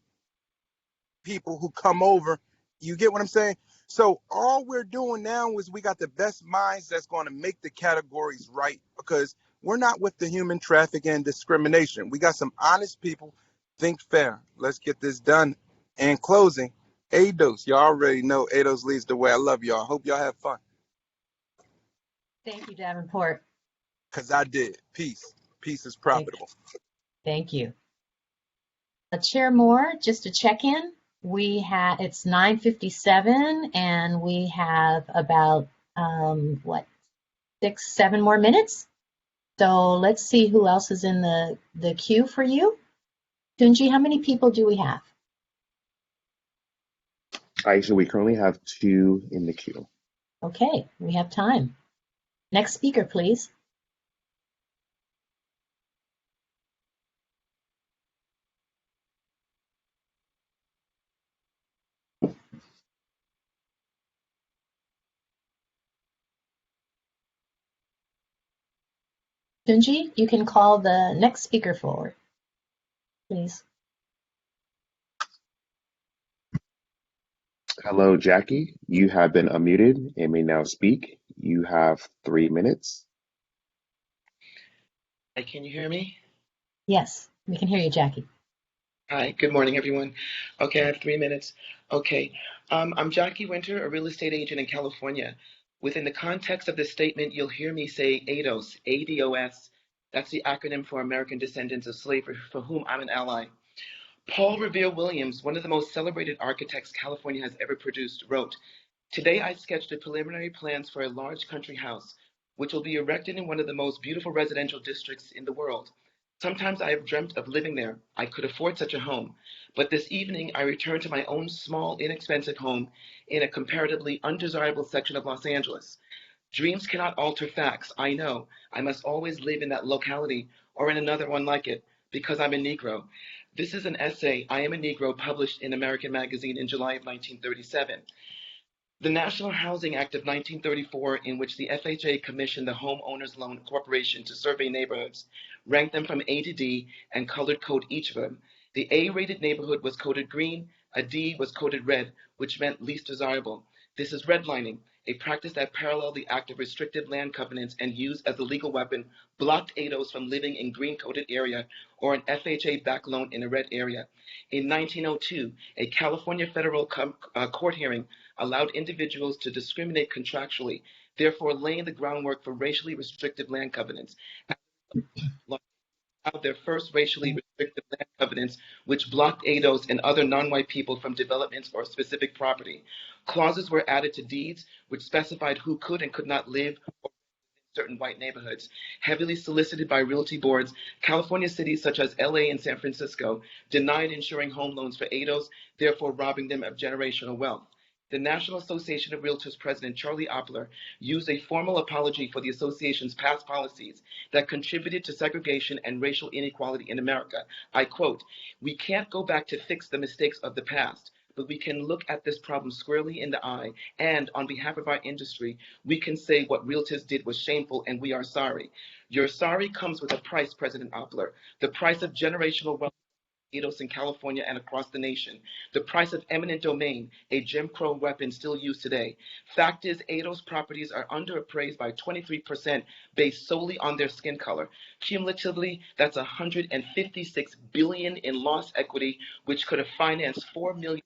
people who come over. You get what I'm saying? So all we're doing now is we got the best minds that's going to make the categories right, because we're not with the human trafficking and discrimination. We got some honest people. Think fair. Let's get this done. And closing, ADOS. Y'all already know ADOS leads the way. I love y'all. Hope y'all have fun. Thank you, Davenport. because I did. Peace. Peace is profitable. Thank you. Chair Moore, just to check in, it's 9:57 and we have about, 6, 7 more minutes. So let's see who else is in the queue for you. Tunji, how many people do we have? Aisha, we currently have 2 in the queue. Okay, we have time. Next speaker, please. Tunji, you can call the next speaker forward, please. Hello, Jackie. You have been unmuted and may now speak. You have 3 minutes. Hi, can you hear me? Yes, we can hear you, Jackie. Hi, good morning, everyone. Okay, I have 3 minutes. Okay, I'm Jackie Winter, a real estate agent in California. Within the context of this statement, you'll hear me say ADOS, ADOS. That's the acronym for American Descendants of Slavery, for whom I'm an ally. Paul Revere Williams, one of the most celebrated architects California has ever produced, wrote, "Today I sketched the preliminary plans for a large country house, which will be erected in one of the most beautiful residential districts in the world. Sometimes I have dreamt of living there. I could afford such a home. But this evening I returned to my own small, inexpensive home in a comparatively undesirable section of Los Angeles. Dreams cannot alter facts. I know. I must always live in that locality or in another one like it because I'm a Negro. This is an essay, I Am a Negro, published in American Magazine in July of 1937. The National Housing Act of 1934, in which the FHA commissioned the Homeowners Loan Corporation to survey neighborhoods, ranked them from A to D, and colored code each of them. The A-rated neighborhood was coded green, a D was coded red, which meant least desirable. This is redlining, a practice that paralleled the act of restrictive land covenants and used as a legal weapon, blocked ADOs from living in green-coded area or an FHA-backed loan in a red area. In 1902, a California federal court hearing allowed individuals to discriminate contractually, therefore laying the groundwork for racially restrictive land covenants. Their first racially restrictive land covenants, which blocked ADOs and other non-white people from developments or specific property. Clauses were added to deeds, which specified who could and could not live in certain white neighborhoods. Heavily solicited by realty boards, California cities such as LA and San Francisco denied insuring home loans for ADOs, therefore robbing them of generational wealth. The National Association of Realtors President Charlie Oppler used a formal apology for the association's past policies that contributed to segregation and racial inequality in America. I quote, "We can't go back to fix the mistakes of the past, but we can look at this problem squarely in the eye, and on behalf of our industry, we can say what realtors did was shameful and we are sorry. Your sorry comes with a price, President Oppler, the price of generational wealth in California and across the nation. The price of eminent domain, a Jim Crow weapon still used today. Fact is, ADO's properties are underappraised by 23% based solely on their skin color. Cumulatively, that's $156 billion in lost equity, which could have financed 4 million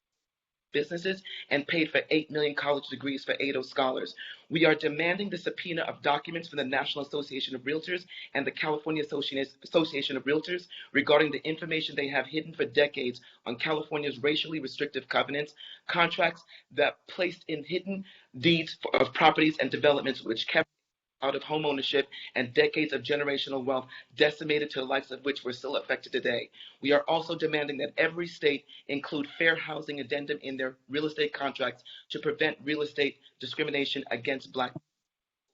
businesses and paid for 8 million college degrees for ADO scholars. We are demanding the subpoena of documents from the National Association of Realtors and the California Association of Realtors regarding the information they have hidden for decades on California's racially restrictive covenants, contracts that placed in hidden deeds of properties and developments which kept out of home ownership and decades of generational wealth decimated to the likes of which we're still affected today. We are also demanding that every state include fair housing addendum in their real estate contracts to prevent real estate discrimination against Black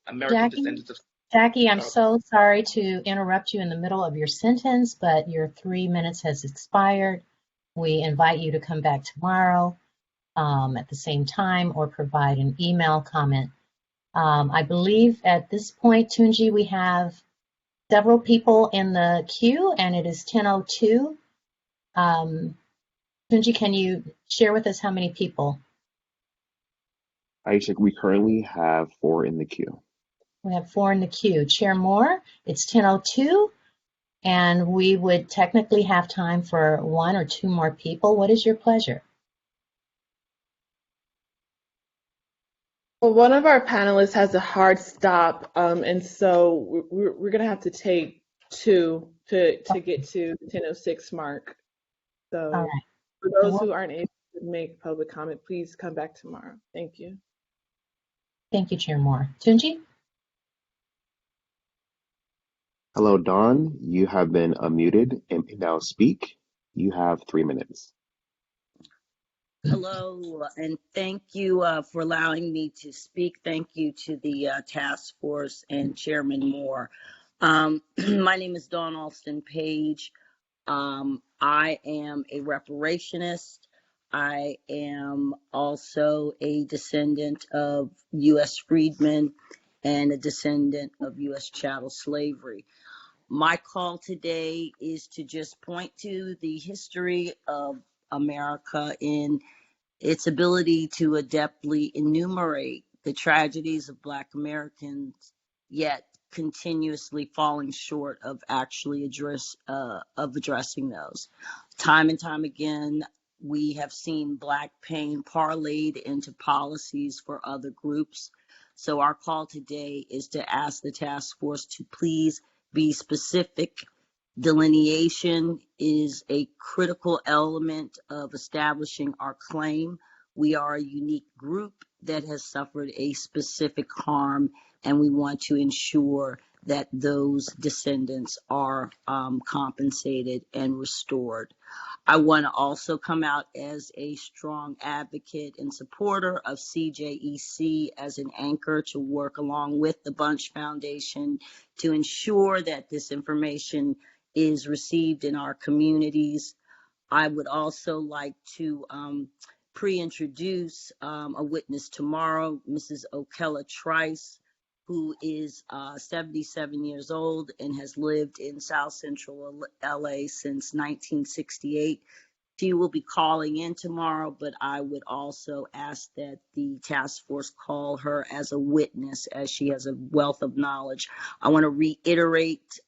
American descendants of. Jackie, I'm so sorry to interrupt you in the middle of your sentence, but your 3 minutes has expired. We invite you to come back tomorrow at the same time or provide an email comment. I believe at this point, Tunji, we have several people in the queue and it is 10:02. Tunji, can you share with us how many people? Aisha, we currently have 4 in the queue. We have 4 in the queue. Chair Moore, it's 10:02 and we would technically have time for 1 or 2 more people. What is your pleasure? Well, one of our panelists has a hard stop, and so we're going to have to take two to get to the 10:06 mark. All So right. for So those who aren't able to make public comment, please come back tomorrow. Thank you. thank you, Chair Moore. Tunji? Hello, Don. You have been unmuted and may now speak. You have 3 minutes. Hello, and thank you for allowing me to speak. Thank you to the task force and Chairman Moore. My name is Dawn Alston Page. I am a reparationist. I am also a descendant of U.S. freedmen and a descendant of U.S. chattel slavery. My call today is to just point to the history of America in its ability to adeptly enumerate the tragedies of Black Americans, yet continuously falling short of actually addressing those. Time and time again, we have seen Black pain parlayed into policies for other groups. So our call today is to ask the task force to please be specific. Delineation is a critical element of establishing our claim. We are a unique group that has suffered a specific harm, and we want to ensure that those descendants are compensated and restored. I want to also come out as a strong advocate and supporter of CJEC as an anchor to work along with the Bunch Foundation to ensure that this information is received in our communities. I would also like to pre-introduce a witness tomorrow, Mrs. Okella Trice, who is 77 years old and has lived in South Central LA since 1968. She will be calling in tomorrow, but I would also ask that the task force call her as a witness, as she has a wealth of knowledge. I want to reiterate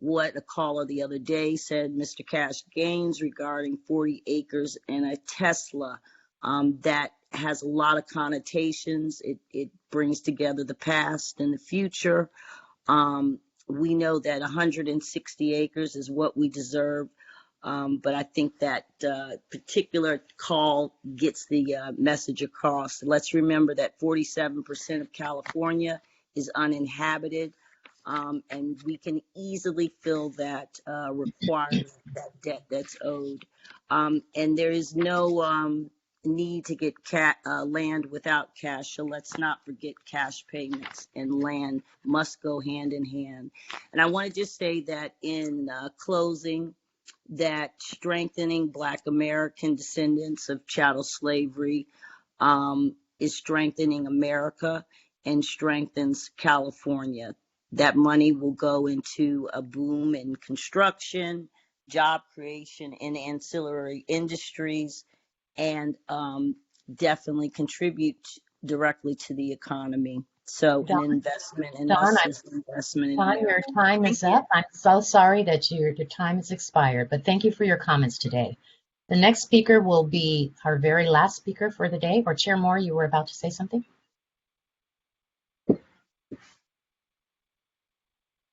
what a caller the other day said, Mr. Cash Gaines, regarding 40 acres and a Tesla. That has a lot of connotations. It brings together the past and the future. We know that 160 acres is what we deserve. But I think that particular call gets the message across. Let's remember that 47% of California is uninhabited, and we can easily fill that requirement, that debt that's owed. And there is no need to get land without cash, so let's not forget cash payments and land must go hand in hand. And I want to just say that in closing, that strengthening Black American descendants of chattel slavery is strengthening America and strengthens California. That money will go into a boom in construction, job creation in ancillary industries, and definitely contribute directly to the economy. So Dawn, an investment in Dawn, us is an investment in Dawn, your America. time Thank is you. up. I'm so sorry that your time has expired, but thank you for your comments today. The next speaker will be our very last speaker for the day. Or Chair Moore, you were about to say something?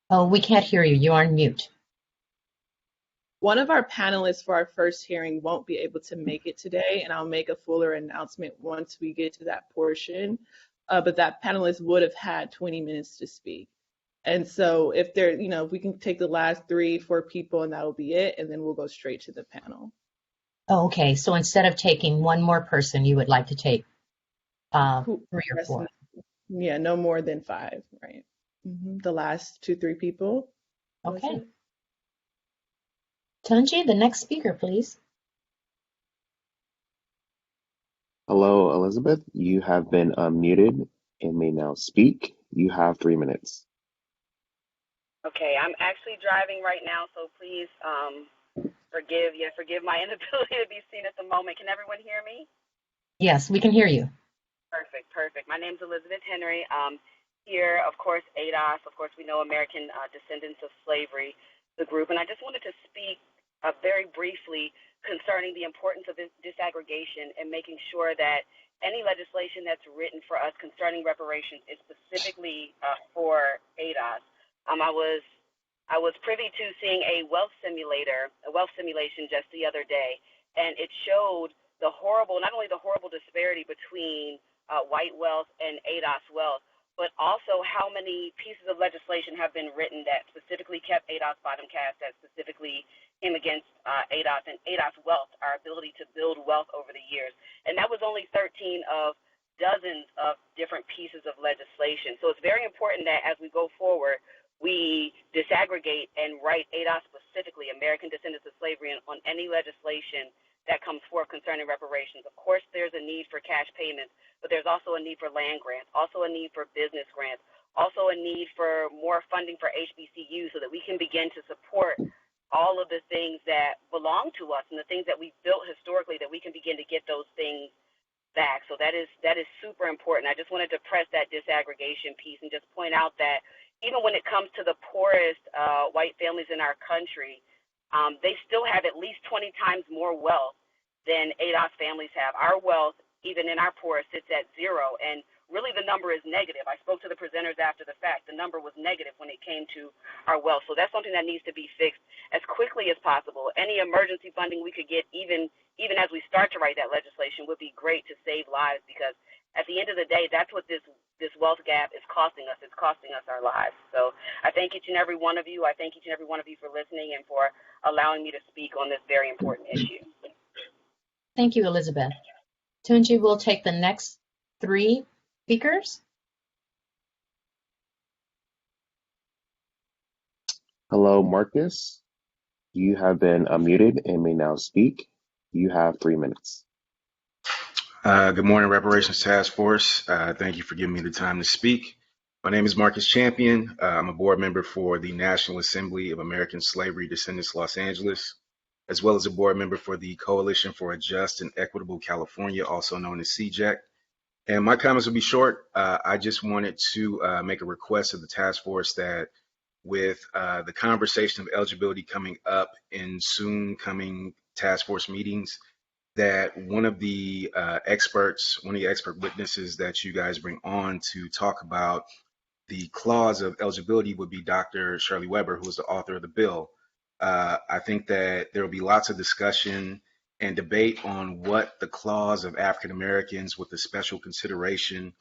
Oh, we can't hear you. You're on mute. One of our panelists for our first hearing won't be able to make it today, and I'll make a fuller announcement once we get to that portion. But that panelist would have had 20 minutes to speak. And so if there, if we can take the last 3-4 people and that'll be it, and then we'll go straight to the panel. Oh, okay. So instead of taking one more person, you would like to take 3 or 4. Yeah, no more than 5, right? The last 2-3 people. Okay. Tunji, the next speaker, please. Hello, Elizabeth. You have been unmuted and may now speak. You have 3 minutes. Okay, I'm actually driving right now, so please forgive my inability to be seen at the moment. Can everyone hear me? Yes, we can hear you. Perfect. My name's Elizabeth Henry. Here, of course, ADOS, of course, we know American Descendants of Slavery, the group, and I just wanted to speak very briefly concerning the importance of this disaggregation and making sure that any legislation that's written for us concerning reparations is specifically for ADOS. I was privy to seeing a wealth simulation just the other day, and it showed the horrible, not only the horrible disparity between white wealth and ADOS wealth, but also how many pieces of legislation have been written that specifically kept ADOS bottom caste, that specifically came against ADOS and ADOS wealth, our ability to build wealth over the years. And that was only 13 of dozens of different pieces of legislation. So it's very important that as we go forward, we disaggregate and write ADOS specifically, American Descendants of Slavery, on any legislation that comes forth concerning reparations. Of course, there's a need for cash payments, but there's also a need for land grants, also a need for business grants, also a need for more funding for HBCUs so that we can begin to support all of the things that belong to us and the things that we've built historically, that we can begin to get those things back. So that is super important. I just wanted to press that disaggregation piece and just point out that even when it comes to the poorest white families in our country, they still have at least 20 times more wealth than ADOS families have. Our wealth, even in our poorest, sits at 0, and really the number is negative. I spoke to the presenters after the fact. The number was negative when it came to our wealth. So that's something that needs to be fixed as quickly as possible. Any emergency funding we could get, even as we start to write that legislation, would be great to save lives, because at the end of the day, that's what this wealth gap is costing us. It's costing us our lives. So I thank each and every one of you. I thank each and every one of you for listening and for allowing me to speak on this very important issue. Thank you, Elizabeth. Tunji will take the next 3 speakers. Hello, Marcus. You have been unmuted and may now speak. You have 3 minutes. Good morning, Reparations Task Force. Thank you for giving me the time to speak. My name is Marcus Champion. I'm a board member for the National Assembly of American Slavery Descendants Los Angeles, as well as a board member for the Coalition for a Just and Equitable California, also known as CJEC. And my comments will be short. I just wanted to make a request of the task force that with the conversation of eligibility coming up in soon coming task force meetings, that one of the expert witnesses that you guys bring on to talk about the clause of eligibility would be Dr. Shirley Weber, who is the author of the bill. I think that there will be lots of discussion and debate on what the clause of African Americans with the special consideration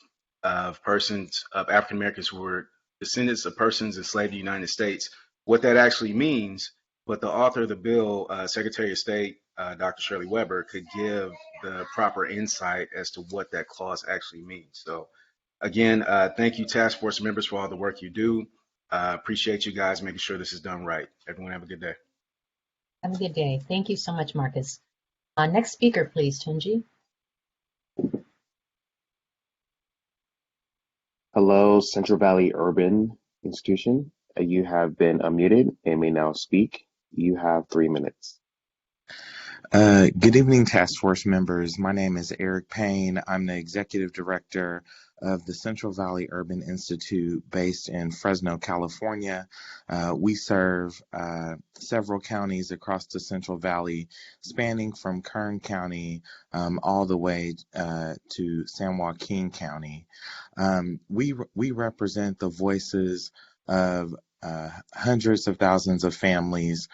of African Americans who were descendants of persons enslaved in the United States, what that actually means. But the author of the bill, Secretary of State, Dr. Shirley Weber, could give the proper insight as to what that clause actually means. So again, thank you, task force members, for all the work you do. Appreciate you guys making sure this is done right. Everyone have a good day. Have a good day. Thank you so much, Marcus. Next speaker, please, Tunji. Hello, Central Valley Urban Institution. You have been unmuted and may now speak. You have 3 minutes. Good evening, task force members. My name is Eric Payne. I'm the executive director of the Central Valley Urban Institute based in Fresno, California. We serve several counties across the Central Valley, spanning from Kern County all the way to San Joaquin County. We represent the voices of hundreds of thousands of families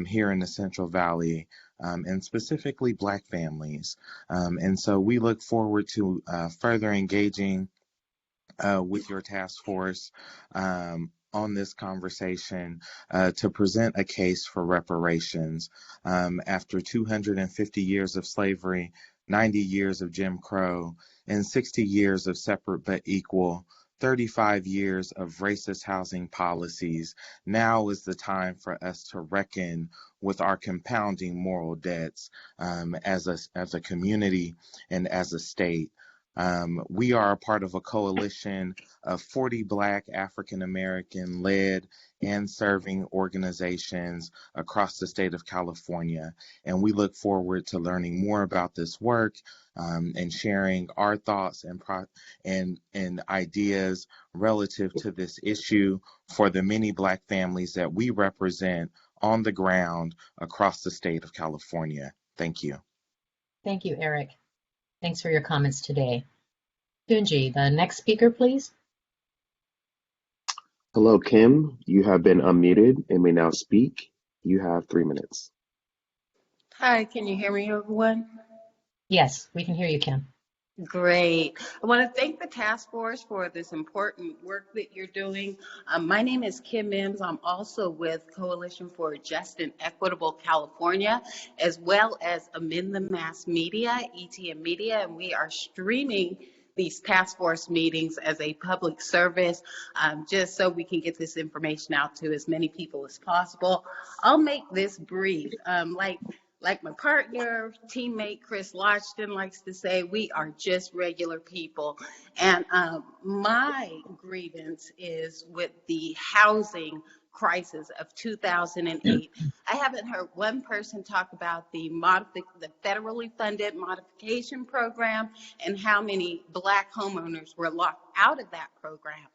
here in the Central Valley, and specifically Black families. And so we look forward to further engaging with your task force on this conversation to present a case for reparations. After 250 years of slavery, 90 years of Jim Crow, and 60 years of separate but equal, 35 years of racist housing policies, now is the time for us to reckon with our compounding moral debts as a community and as a state. We are a part of a coalition of 40 Black African American led and serving organizations across the state of California. And we look forward to learning more about this work and sharing our thoughts and ideas relative to this issue for the many Black families that we represent on the ground across the state of California. Thank you. Thank you, Eric. Thanks for your comments today. Tunji, the next speaker, please. Hello, Kim. You have been unmuted and may now speak. You have 3 minutes. Hi, can you hear me, everyone? Yes, we can hear you, Kim. Great. I want to thank the task force for this important work that you're doing. My name is Kim Mims. I'm also with Coalition for a Just and Equitable California, as well as Amend the Mass Media, ETM Media, and we are streaming these task force meetings as a public service, just so we can get this information out to as many people as possible. I'll make this brief. Like my partner, teammate Chris Lodgton likes to say, we are just regular people. And my grievance is with the housing crisis of 2008. I haven't heard one person talk about the federally funded modification program and how many Black homeowners were locked out of that program.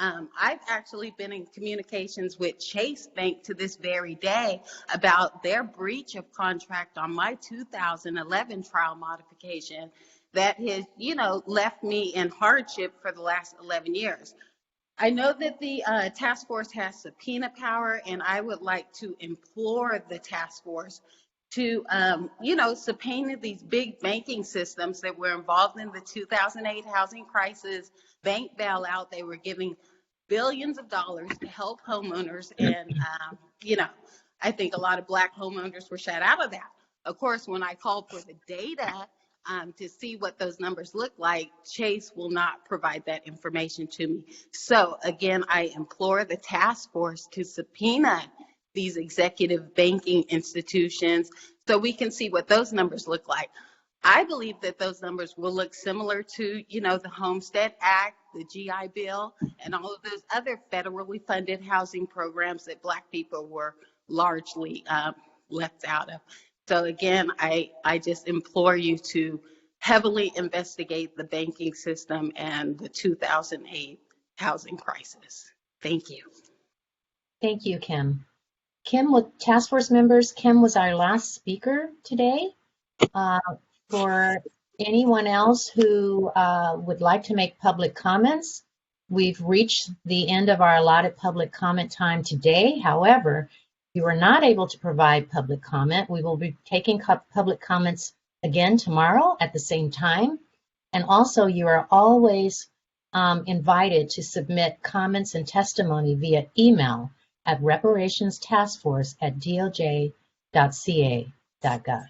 I've actually been in communications with Chase Bank to this very day about their breach of contract on my 2011 trial modification that has, left me in hardship for the last 11 years. I know that the task force has subpoena power, and I would like to implore the task force to, subpoena these big banking systems that were involved in the 2008 housing crisis, bank bailout. They were giving billions of dollars to help homeowners, and, I think a lot of Black homeowners were shut out of that. Of course, when I called for the data to see what those numbers look like, Chase will not provide that information to me. So again, I implore the task force to subpoena these executive banking institutions so we can see what those numbers look like. I believe that those numbers will look similar to, the Homestead Act, the GI Bill, and all of those other federally funded housing programs that Black people were largely left out of. So again, I just implore you to heavily investigate the banking system and the 2008 housing crisis. Thank you. Thank you, Kim. Kim, with task force members, Kim was our last speaker today. For anyone else who would like to make public comments, we've reached the end of our allotted public comment time today. However, if you are not able to provide public comment, we will be taking public comments again tomorrow at the same time. And also, you are always invited to submit comments and testimony via email at reparationstaskforce@doj.ca.gov.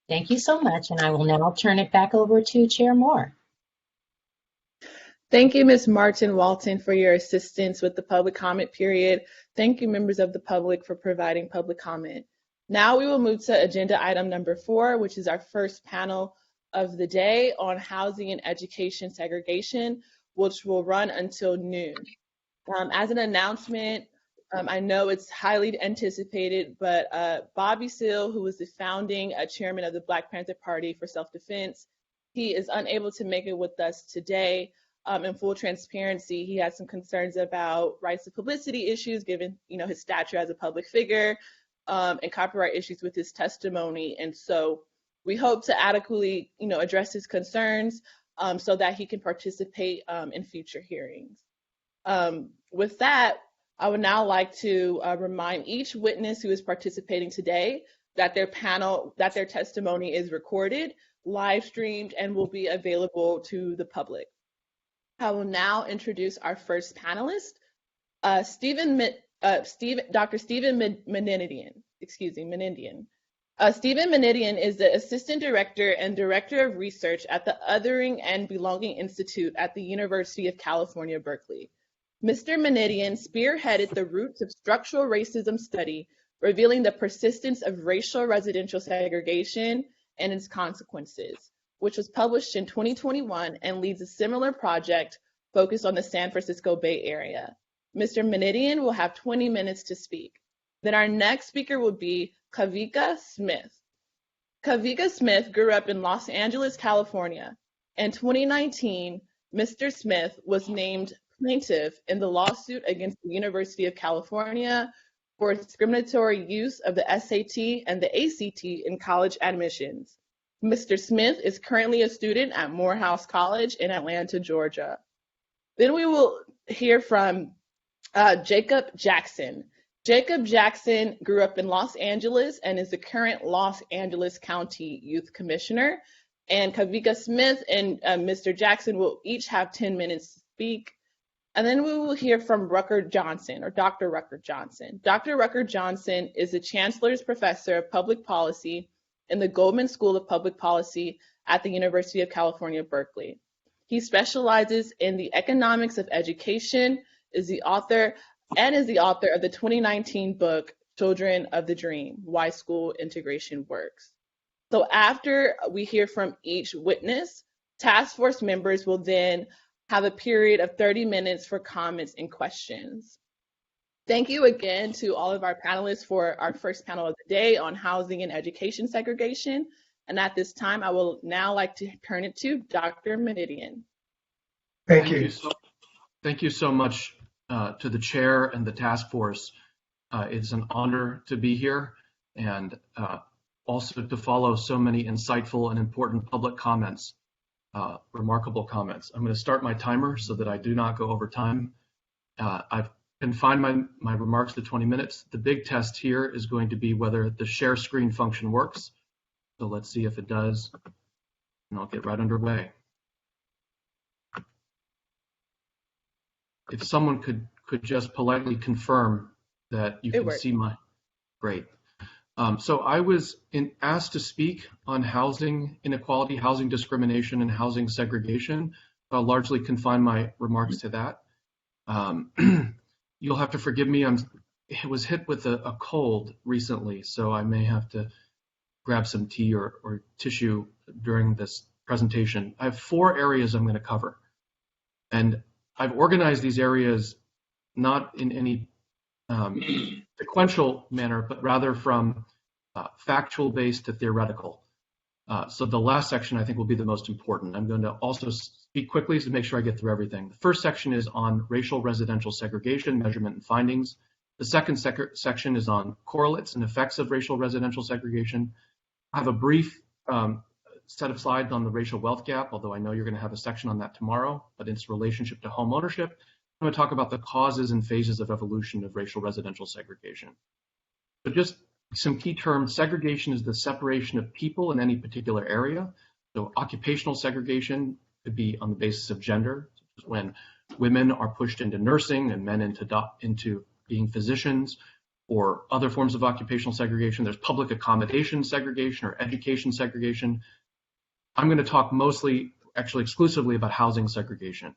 Thank you so much, and I will now turn it back over to Chair Moore. Thank you, Ms. Martin Walton, for your assistance with the public comment period. Thank you, members of the public, for providing public comment. Now we will move to agenda item number 4, which is our first panel of the day on housing and education segregation, which will run until noon. As an announcement, I know it's highly anticipated, but Bobby Seale, who was the founding chairman of the Black Panther Party for Self-Defense, he is unable to make it with us today. In full transparency, he has some concerns about rights to publicity issues, given his stature as a public figure, and copyright issues with his testimony. And so we hope to adequately address his concerns so that he can participate in future hearings. With that, I would now like to remind each witness who is participating today that their testimony is recorded, live streamed, and will be available to the public. I will now introduce our first panelist, Dr. Stephen Menendian. Stephen Menendian is the Assistant Director and Director of Research at the Othering and Belonging Institute at the University of California, Berkeley. Mr. Menendian spearheaded the Roots of Structural Racism study, revealing the persistence of racial residential segregation and its consequences, which was published in 2021 and leads a similar project focused on the San Francisco Bay Area. Mr. Menendian will have 20 minutes to speak. Then our next speaker will be Kavika Smith. Kavika Smith grew up in Los Angeles, California. In 2019, Mr. Smith was named plaintiff in the lawsuit against the University of California, for discriminatory use of the SAT and the ACT in college admissions. Mr. Smith is currently a student at Morehouse College in Atlanta, Georgia. Then we will hear from Jacob Jackson. Jacob Jackson grew up in Los Angeles and is the current Los Angeles County Youth Commissioner. And Kavika Smith and Mr. Jackson will each have 10 minutes to speak. And then we will hear from Rucker Johnson, or Dr. Rucker Johnson. Dr. Rucker Johnson is the Chancellor's Professor of Public Policy in the Goldman School of Public Policy at the University of California, Berkeley. He specializes in the economics of education, is the author of the 2019 book, Children of the Dream, Why School Integration Works. So after we hear from each witness, task force members will then have a period of 30 minutes for comments and questions. Thank you again to all of our panelists for our first panel of the day on housing and education segregation. And at this time, I will now like to turn it to Dr. Meridian. Thank you. Thank you so much to the chair and the task force. It's an honor to be here and also to follow so many insightful and important public comments, remarkable comments. I'm going to start my timer so that I do not go over time. I've confined my remarks to 20 minutes. The big test here is going to be whether the share screen function works. So let's see if it does, and I'll get right underway. If someone could just politely confirm that you can see my, great. So I was asked to speak on housing inequality, housing discrimination, and housing segregation. I'll largely confine my remarks to that. You'll have to forgive me. I was hit with a cold recently, so I may have to grab some tea or tissue during this presentation. I have 4 areas I'm going to cover. And I've organized these areas not in any sequential manner, but rather from factual based to theoretical. So the last section I think will be the most important. I'm going to also speak quickly to make sure I get through everything. The first section is on racial residential segregation, measurement and findings. The second section is on correlates and effects of racial residential segregation. I have a brief set of slides on the racial wealth gap, although I know you're going to have a section on that tomorrow, but its relationship to home ownership. I'm going to talk about the causes and phases of evolution of racial residential segregation. But just some key terms: segregation is the separation of people in any particular area. So occupational segregation could be on the basis of gender, when women are pushed into nursing and men into being physicians, or other forms of occupational segregation. There's public accommodation segregation or education segregation. I'm going to talk mostly, actually exclusively, about housing segregation.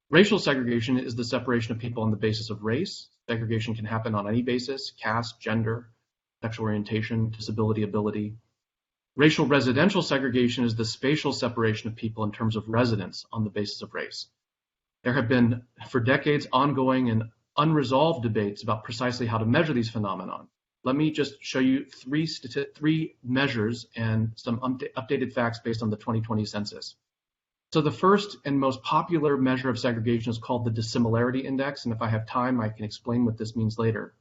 Racial segregation is the separation of people on the basis of race. Segregation can happen on any basis: caste, gender, sexual orientation, disability, ability. Racial residential segregation is the spatial separation of people in terms of residence on the basis of race. There have been, for decades, ongoing and unresolved debates about precisely how to measure these phenomena. Let me just show you three measures and some updated facts based on the 2020 census. So the first and most popular measure of segregation is called the dissimilarity index, and if I have time, I can explain what this means later.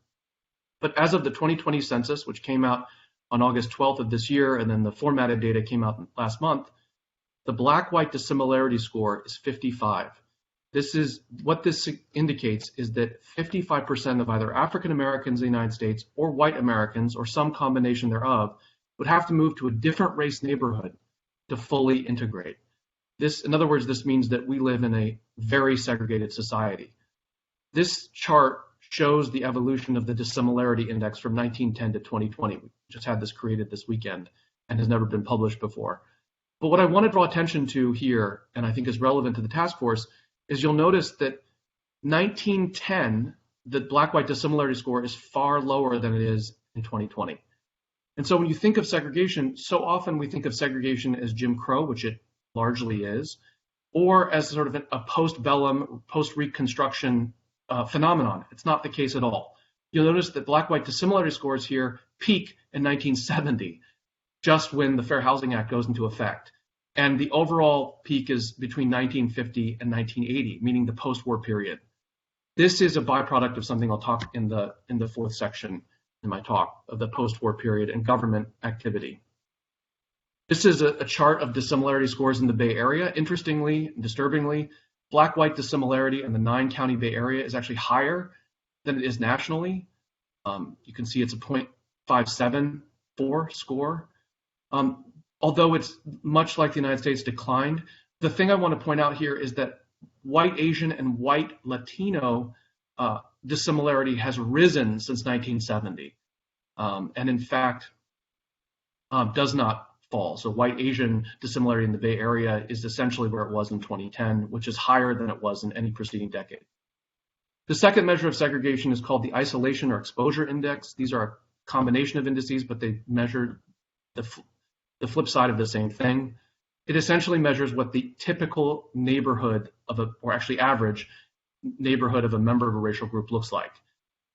But as of the 2020 census, which came out on August 12th of this year, and then the formatted data came out last month, the black-white dissimilarity score is 55. What this indicates is that 55% of either African Americans in the United States or white Americans, or some combination thereof, would have to move to a different race neighborhood to fully integrate. In other words, this means that we live in a very segregated society. This chart shows the evolution of the dissimilarity index from 1910 to 2020. We just had this created this weekend and has never been published before. But what I want to draw attention to here, and I think is relevant to the task force, is you'll notice that 1910, the black-white dissimilarity score is far lower than it is in 2020. And so when you think of segregation, so often we think of segregation as Jim Crow, which it largely is, or as sort of a post-bellum, post-Reconstruction phenomenon. It's not the case at all. You'll notice that black-white dissimilarity scores here peak in 1970, just when the Fair Housing Act goes into effect. And the overall peak is between 1950 and 1980, meaning the post-war period. This is a byproduct of something I'll talk in the fourth section in my talk of the post-war period and government activity. This is a chart of dissimilarity scores in the Bay Area. Interestingly, disturbingly, Black-white dissimilarity in the 9-county Bay Area is actually higher than it is nationally. You can see it's a 0.574 score. Although it's much like the United States declined, the thing I want to point out here is that white Asian and white Latino dissimilarity has risen since 1970, and in fact does not fall. So white Asian dissimilarity in the Bay Area is essentially where it was in 2010, which is higher than it was in any preceding decade. The second measure of segregation is called the isolation or exposure index. These are a combination of indices, but they measure the flip side of the same thing. It essentially measures what the typical neighborhood of or actually average neighborhood of a member of a racial group looks like.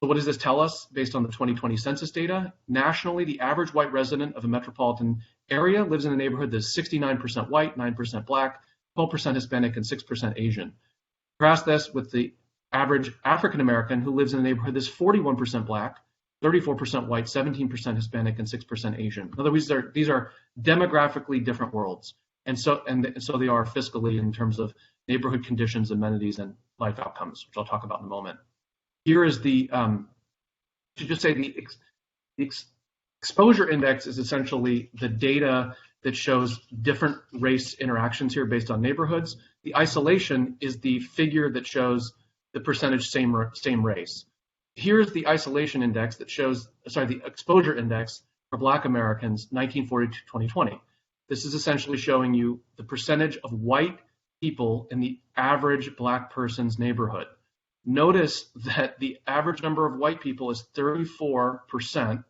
So what does this tell us based on the 2020 census data? Nationally, the average white resident of a metropolitan area lives in a neighborhood that's 69% white, 9% black, 12% Hispanic, and 6% Asian. Contrast this with the average African American who lives in a neighborhood that's 41% black, 34% white, 17% Hispanic, and 6% Asian. In other words, these are demographically different worlds. And so they are fiscally in terms of neighborhood conditions, amenities, and life outcomes, which I'll talk about in a moment. Here is the exposure index is essentially the data that shows different race interactions here based on neighborhoods. The isolation is the figure that shows the percentage same race. Here's the isolation index that shows, the exposure index for Black Americans, 1940 to 2020. This is essentially showing you the percentage of white people in the average Black person's neighborhood. Notice that the average number of white people is 34%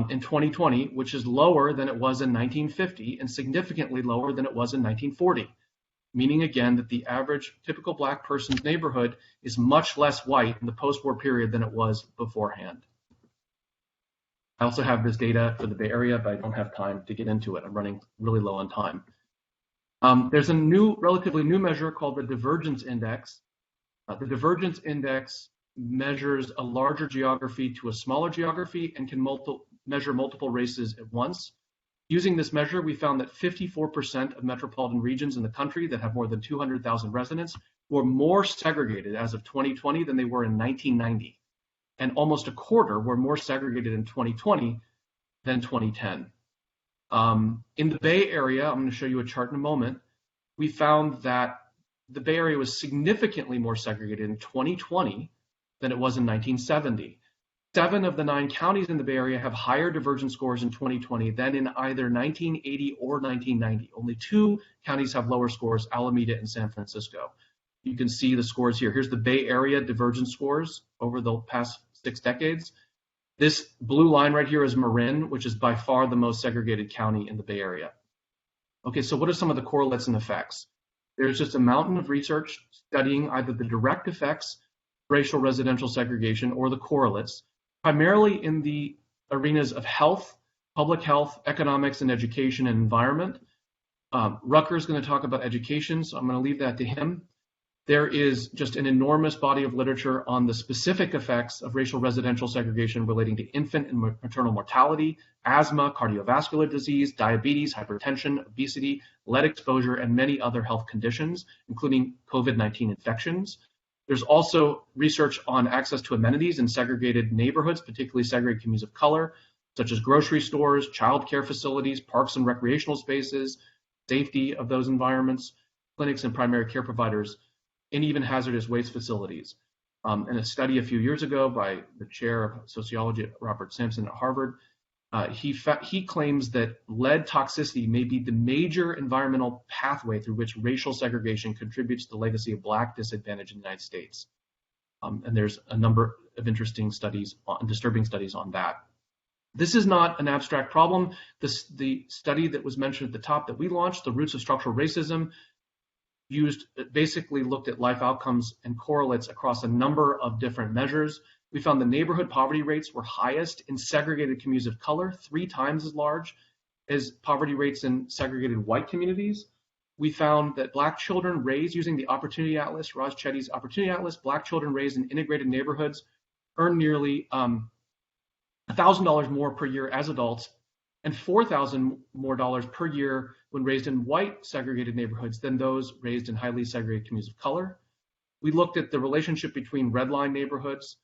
in 2020, which is lower than it was in 1950 and significantly lower than it was in 1940. Meaning again that the average typical Black person's neighborhood is much less white in the post-war period than it was beforehand. I also have this data for the Bay Area, but I don't have time to get into it. I'm running really low on time. There's a relatively new measure called the divergence index. The divergence index measures a larger geography to a smaller geography and can measure multiple races at once. Using this measure, we found that 54% of metropolitan regions in the country that have more than 200,000 residents were more segregated as of 2020 than they were in 1990. And almost a quarter were more segregated in 2020 than 2010. In the Bay Area, I'm going to show you a chart in a moment, we found that the Bay Area was significantly more segregated in 2020 than it was in 1970. 7 of the 9 counties in the Bay Area have higher divergence scores in 2020 than in either 1980 or 1990. Only 2 counties have lower scores, Alameda and San Francisco. You can see the scores here. Here's the Bay Area divergence scores over the past 6 decades. This blue line right here is Marin, which is by far the most segregated county in the Bay Area. Okay, so what are some of the correlates and effects? There's just a mountain of research studying either the direct effects of racial residential segregation or the correlates, primarily in the arenas of health, public health, economics, and education and environment. Rutger's going to talk about education, so I'm going to leave that to him. There is just an enormous body of literature on the specific effects of racial residential segregation relating to infant and maternal mortality, asthma, cardiovascular disease, diabetes, hypertension, obesity, lead exposure, and many other health conditions, including COVID-19 infections. There's also research on access to amenities in segregated neighborhoods, particularly segregated communities of color, such as grocery stores, child care facilities, parks and recreational spaces, safety of those environments, clinics and primary care providers, and even hazardous waste facilities. In a study a few years ago by the chair of sociology, Robert Sampson at Harvard, he claims that lead toxicity may be the major environmental pathway through which racial segregation contributes to the legacy of Black disadvantage in the United States. And there's a number of interesting studies, disturbing studies on that. This is not an abstract problem. The study that was mentioned at the top that we launched, The Roots of Structural Racism, basically looked at life outcomes and correlates across a number of different measures. We found the neighborhood poverty rates were highest in segregated communities of color, 3 times as large as poverty rates in segregated white communities. we found that Black children raised using the Opportunity Atlas, Raj Chetty's Opportunity Atlas, Black children raised in integrated neighborhoods earn nearly $1,000 more per year as adults and $4,000 more per year when raised in white segregated neighborhoods than those raised in highly segregated communities of color. We looked at the relationship between redline neighborhoods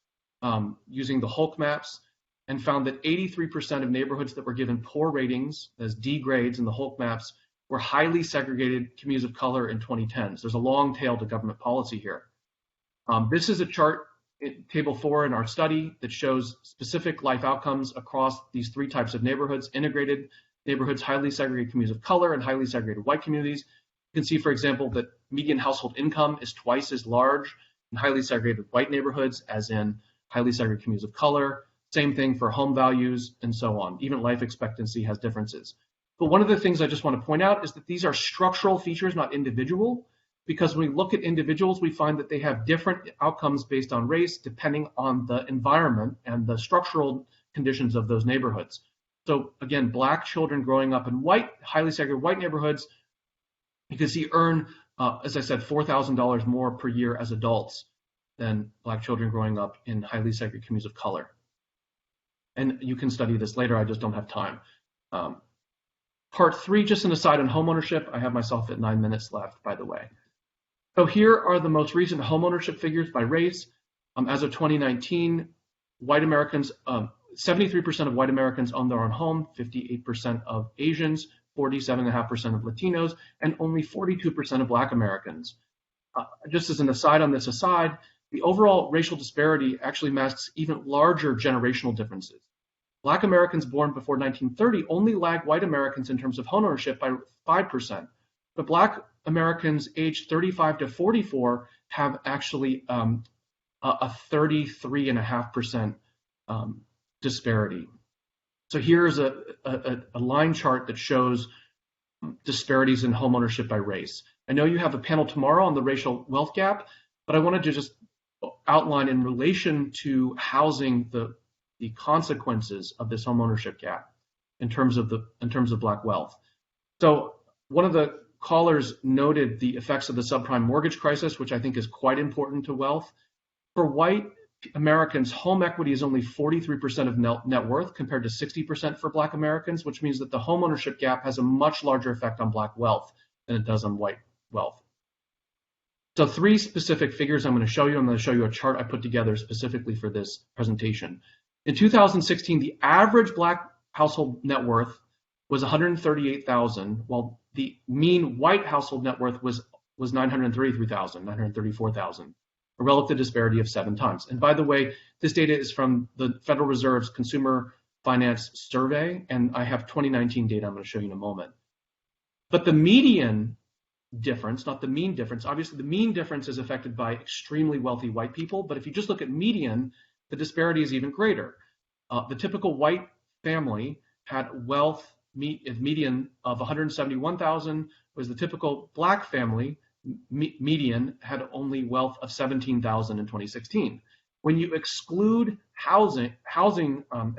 using the Hulk maps and found that 83% of neighborhoods that were given poor ratings as D grades in the Hulk maps were highly segregated communities of color in 2010. So there's a long tail to government policy here. This is a chart, table 4 in our study, that shows specific life outcomes across these 3 types of neighborhoods: integrated neighborhoods, highly segregated communities of color, and highly segregated white communities. You can see, for example, that median household income is twice as large in highly segregated white neighborhoods as in highly segregated communities of color. Same thing for home values and so on. Even life expectancy has differences. But one of the things I just want to point out is that these are structural features, not individual, because when we look at individuals, we find that they have different outcomes based on race, depending on the environment and the structural conditions of those neighborhoods. So again, Black children growing up in white, highly segregated white neighborhoods, you can see earn, as I said, $4,000 more per year as adults than Black children growing up in highly segregated communities of color. And you can study this later, I just don't have time. Part 3, just an aside on homeownership. I have myself at 9 minutes left, by the way. So here are the most recent homeownership figures by race. As of 2019, white Americans, 73% of white Americans own their own home, 58% of Asians, 47.5% of Latinos, and only 42% of Black Americans. Just as an aside on this aside, the overall racial disparity actually masks even larger generational differences. Black Americans born before 1930 only lag white Americans in terms of homeownership by 5%, but Black Americans aged 35 to 44 have actually a 33.5% disparity. So here's a line chart that shows disparities in homeownership by race. I know you have a panel tomorrow on the racial wealth gap, but I wanted to just outline in relation to housing the consequences of this homeownership gap in terms of Black wealth. So one of the callers noted the effects of the subprime mortgage crisis, which I think is quite important to wealth. For white Americans, home equity is only 43% of net worth compared to 60% for Black Americans, which means that the homeownership gap has a much larger effect on Black wealth than it does on white wealth. So 3 specific figures I'm going to show you. I'm going to show you a chart I put together specifically for this presentation. In 2016, the average Black household net worth was $138,000, while the mean white household net worth was $933,000, $934,000, a relative disparity of 7 times. And by the way, this data is from the Federal Reserve's Consumer Finance Survey, and I have 2019 data I'm going to show you in a moment. But the median difference, not the mean difference, obviously the mean difference is affected by extremely wealthy white people, but if you just look at median, the disparity is even greater. The typical white family had wealth median of $171,000, whereas the typical Black family median had only wealth of $17,000 in 2016. When you exclude housing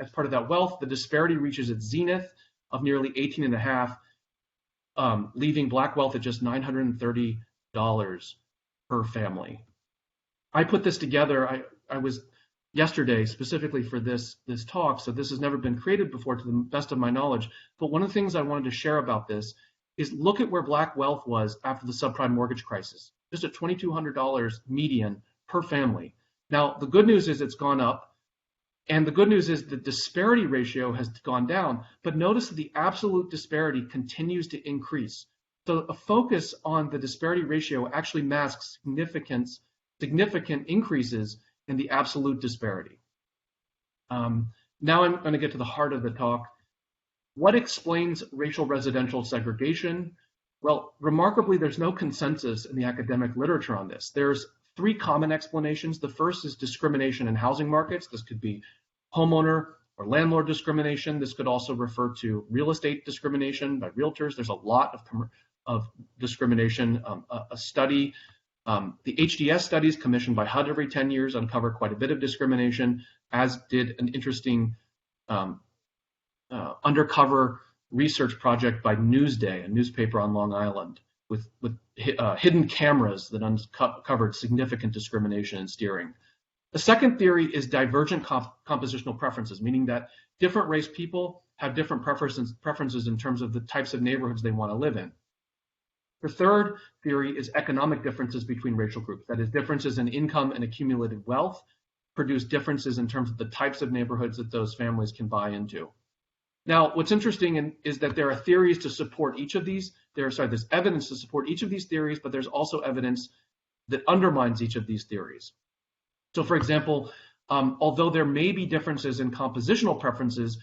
as part of that wealth, the disparity reaches its zenith of nearly 18.5, leaving Black wealth at just $930 per family. I put this together. I was yesterday specifically for this talk, so this has never been created before to the best of my knowledge. But one of the things I wanted to share about this is look at where Black wealth was after the subprime mortgage crisis, just at $2,200 median per family. Now, the good news is it's gone up, and the good news is the disparity ratio has gone down, but notice that the absolute disparity continues to increase. So a focus on the disparity ratio actually masks significant increases in the absolute disparity. Now I'm going to get to the heart of the talk. What explains racial residential segregation? Well, remarkably, there's no consensus in the academic literature on this. There's 3 common explanations. The first is discrimination in housing markets. This could be homeowner or landlord discrimination. This could also refer to real estate discrimination by realtors. There's a lot of discrimination. A study, the HDS studies commissioned by HUD every 10 years uncover quite a bit of discrimination, as did an interesting undercover research project by Newsday, a newspaper on Long Island, hidden cameras that uncovered significant discrimination in steering. The second theory is divergent compositional preferences, meaning that different race people have different preferences in terms of the types of neighborhoods they want to live in. The third theory is economic differences between racial groups, that is, differences in income and accumulated wealth produce differences in terms of the types of neighborhoods that those families can buy into. Now, what's interesting is that there are theories to support each of these. There's evidence to support each of these theories, but there's also evidence that undermines each of these theories. So, for example, although there may be differences in compositional preferences,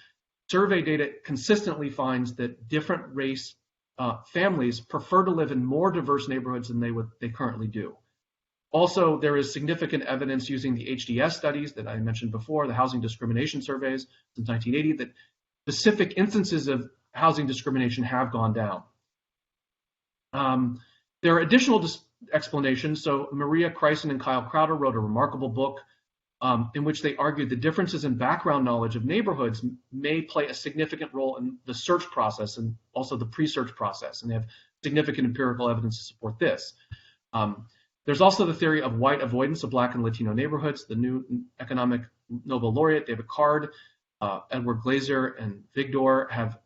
survey data consistently finds that different race families prefer to live in more diverse neighborhoods than they currently do. Also, there is significant evidence using the HDS studies that I mentioned before, the housing discrimination surveys since 1980, that specific instances of housing discrimination have gone down. There are additional explanations. So Maria Kreisen and Kyle Crowder wrote a remarkable book in which they argued the differences in background knowledge of neighborhoods may play a significant role in the search process and also the pre-search process. And they have significant empirical evidence to support this. There's also the theory of white avoidance of Black and Latino neighborhoods. The new economic Nobel laureate, David Card, Edward Glaser, and Vigdor have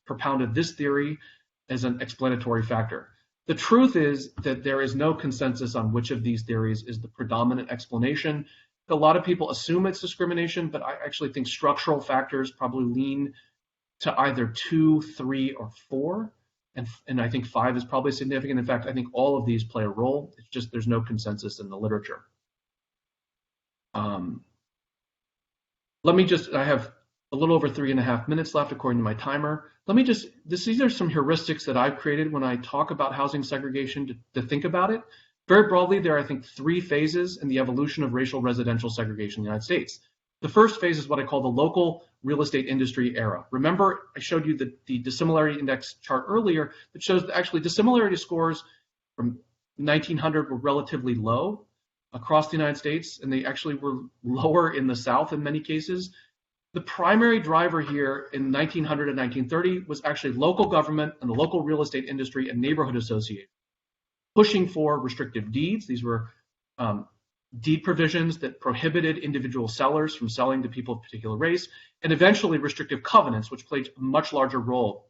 propounded this theory as an explanatory factor. The truth is that there is no consensus on which of these theories is the predominant explanation. A lot of people assume it's discrimination, but I actually think structural factors probably lean to either 2, 3, or 4. And I think 5 is probably significant. In fact, I think all of these play a role. It's just there's no consensus in the literature. I have a little over 3.5 minutes left according to my timer. These are some heuristics that I've created when I talk about housing segregation to think about it. Very broadly, there are, I think, 3 phases in the evolution of racial residential segregation in the United States. The first phase is what I call the local real estate industry era. Remember, I showed you the dissimilarity index chart earlier that shows that actually dissimilarity scores from 1900 were relatively low across the United States, and they actually were lower in the South in many cases. The primary driver here in 1900 and 1930 was actually local government and the local real estate industry and neighborhood associations pushing for restrictive deeds. These were deed provisions that prohibited individual sellers from selling to people of particular race, and eventually restrictive covenants, which played a much larger role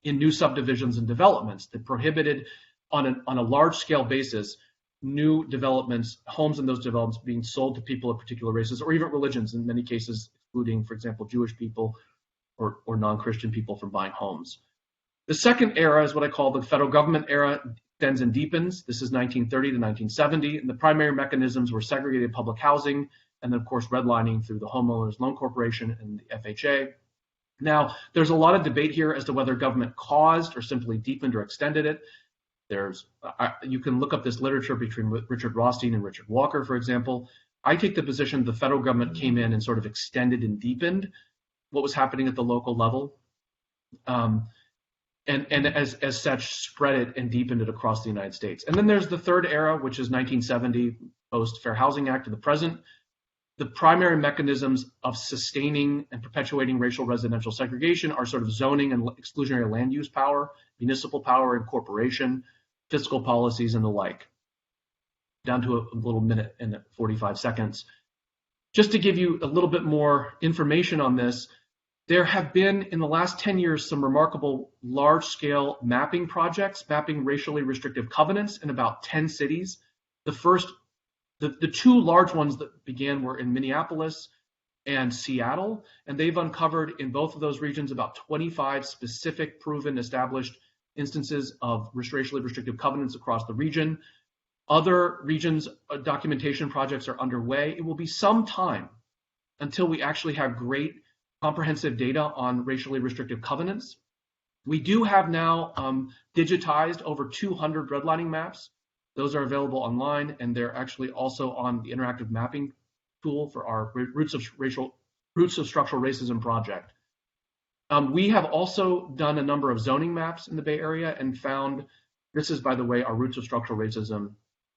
in new subdivisions and developments that prohibited on a large-scale basis new developments, homes in those developments being sold to people of particular races or even religions, in many cases, including, for example, Jewish people or non-Christian people from buying homes. The second era is what I call the federal government era, extends and deepens. This is 1930 to 1970, and the primary mechanisms were segregated public housing and then, of course, redlining through the Homeowners Loan Corporation and the FHA. Now, there's a lot of debate here as to whether government caused or simply deepened or extended it. You can look up this literature between Richard Rothstein and Richard Walker, for example. I take the position the federal government came in and sort of extended and deepened what was happening at the local level, and as such spread it and deepened it across the United States. And then there's the third era, which is 1970, post-Fair Housing Act to the present. The primary mechanisms of sustaining and perpetuating racial residential segregation are sort of zoning and exclusionary land use power, municipal power, incorporation, fiscal policies, and the like. Down to a little minute and 45 seconds. Just to give you a little bit more information on this, there have been, in the last 10 years, some remarkable large-scale mapping projects, mapping racially restrictive covenants in about 10 cities. The 2 large ones that began were in Minneapolis and Seattle, and they've uncovered in both of those regions about 25 specific, proven, established instances of racially restrictive covenants across the region. Other regions' documentation projects are underway. It will be some time until we actually have great comprehensive data on racially restrictive covenants. We do have now digitized over 200 redlining maps. Those are available online, and they're actually also on the interactive mapping tool for our Roots of Structural Racism project. We have also done a number of zoning maps in the Bay Area and found, this is, by the way, our Roots of Structural Racism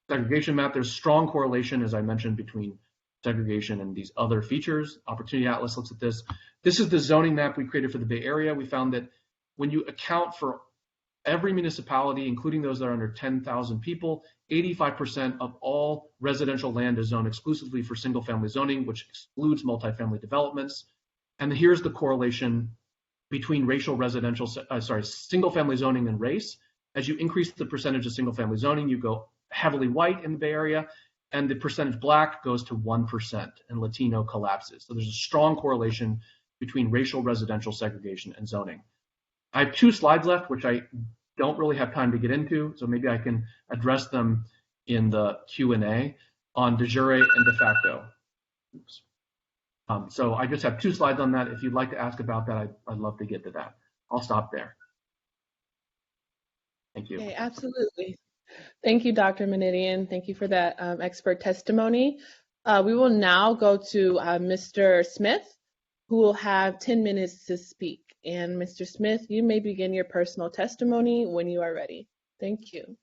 segregation map. There's strong correlation, as I mentioned, between segregation and these other features. Opportunity Atlas looks at this. This is the zoning map we created for the Bay Area. We found that when you account for every municipality, including those that are under 10,000 people, 85% of all residential land is zoned exclusively for single-family zoning, which excludes multifamily developments. And here's the correlation between single-family zoning and race. As you increase the percentage of single-family zoning, you go heavily white in the Bay Area, and the percentage black goes to 1%, and Latino collapses. So there's a strong correlation between racial residential segregation and zoning. I have 2 slides left, which I don't really have time to get into, so maybe I can address them in the Q&A on de jure and de facto. Oops. So I just have 2 slides on that. If you'd like to ask about that, I'd love to get to that. I'll stop there. Thank you. Okay, absolutely. Thank you, Dr. Menidian. Thank you for that expert testimony. We will now go to Mr. Smith, who will have 10 minutes to speak. And Mr. Smith, you may begin your personal testimony when you are ready. Thank you.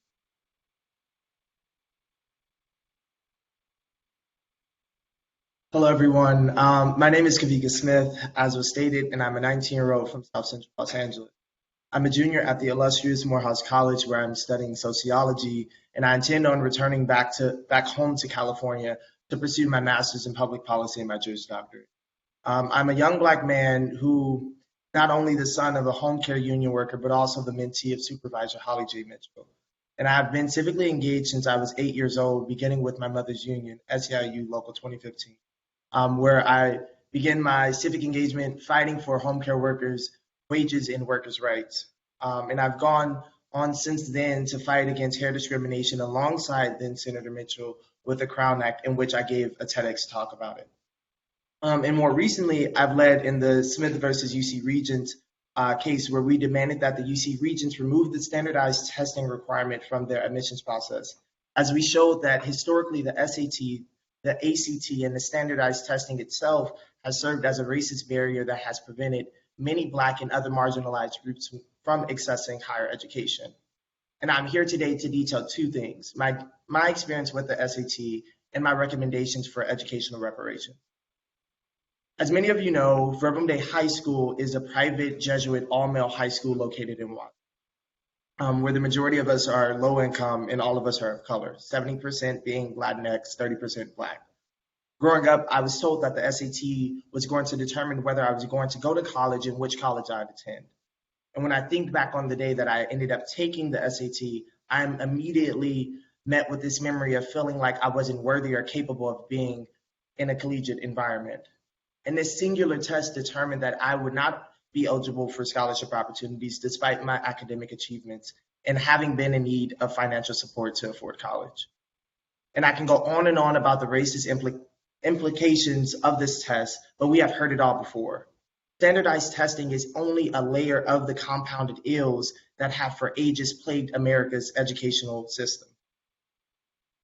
Hello, everyone. My name is Kavika Smith, as was stated, and I'm a 19-year-old from South Central Los Angeles. I'm a junior at the illustrious Morehouse College, where I'm studying sociology, and I intend on returning back home to California to pursue my master's in public policy and my Juris Doctorate. I'm a young Black man who, not only the son of a home care union worker, but also the mentee of Supervisor Holly J. Mitchell. And I have been civically engaged since I was 8 years old, beginning with my mother's union, SEIU Local 2015, where I began my civic engagement fighting for home care workers' wages and workers' rights. And I've gone on since then to fight against hair discrimination alongside then Senator Mitchell with the Crown Act, in which I gave a TEDx talk about it. And more recently, I've led in the Smith versus UC Regents case, where we demanded that the UC Regents remove the standardized testing requirement from their admissions process, as we showed that historically the SAT, the ACT, and the standardized testing itself has served as a racist barrier that has prevented many Black and other marginalized groups from accessing higher education. And I'm here today to detail 2 things: my experience with the SAT and my recommendations for educational reparation. As many of you know, Verbum Dei High School is a private Jesuit all-male high school located in Watts, where the majority of us are low income and all of us are of color, 70% being Latinx, 30% Black. Growing up, I was told that the SAT was going to determine whether I was going to go to college and which college I'd attend. And when I think back on the day that I ended up taking the SAT, I'm immediately met with this memory of feeling like I wasn't worthy or capable of being in a collegiate environment. And this singular test determined that I would not be eligible for scholarship opportunities despite my academic achievements and having been in need of financial support to afford college. And I can go on and on about the racist implications of this test, but we have heard it all before. Standardized testing is only a layer of the compounded ills that have for ages plagued America's educational system.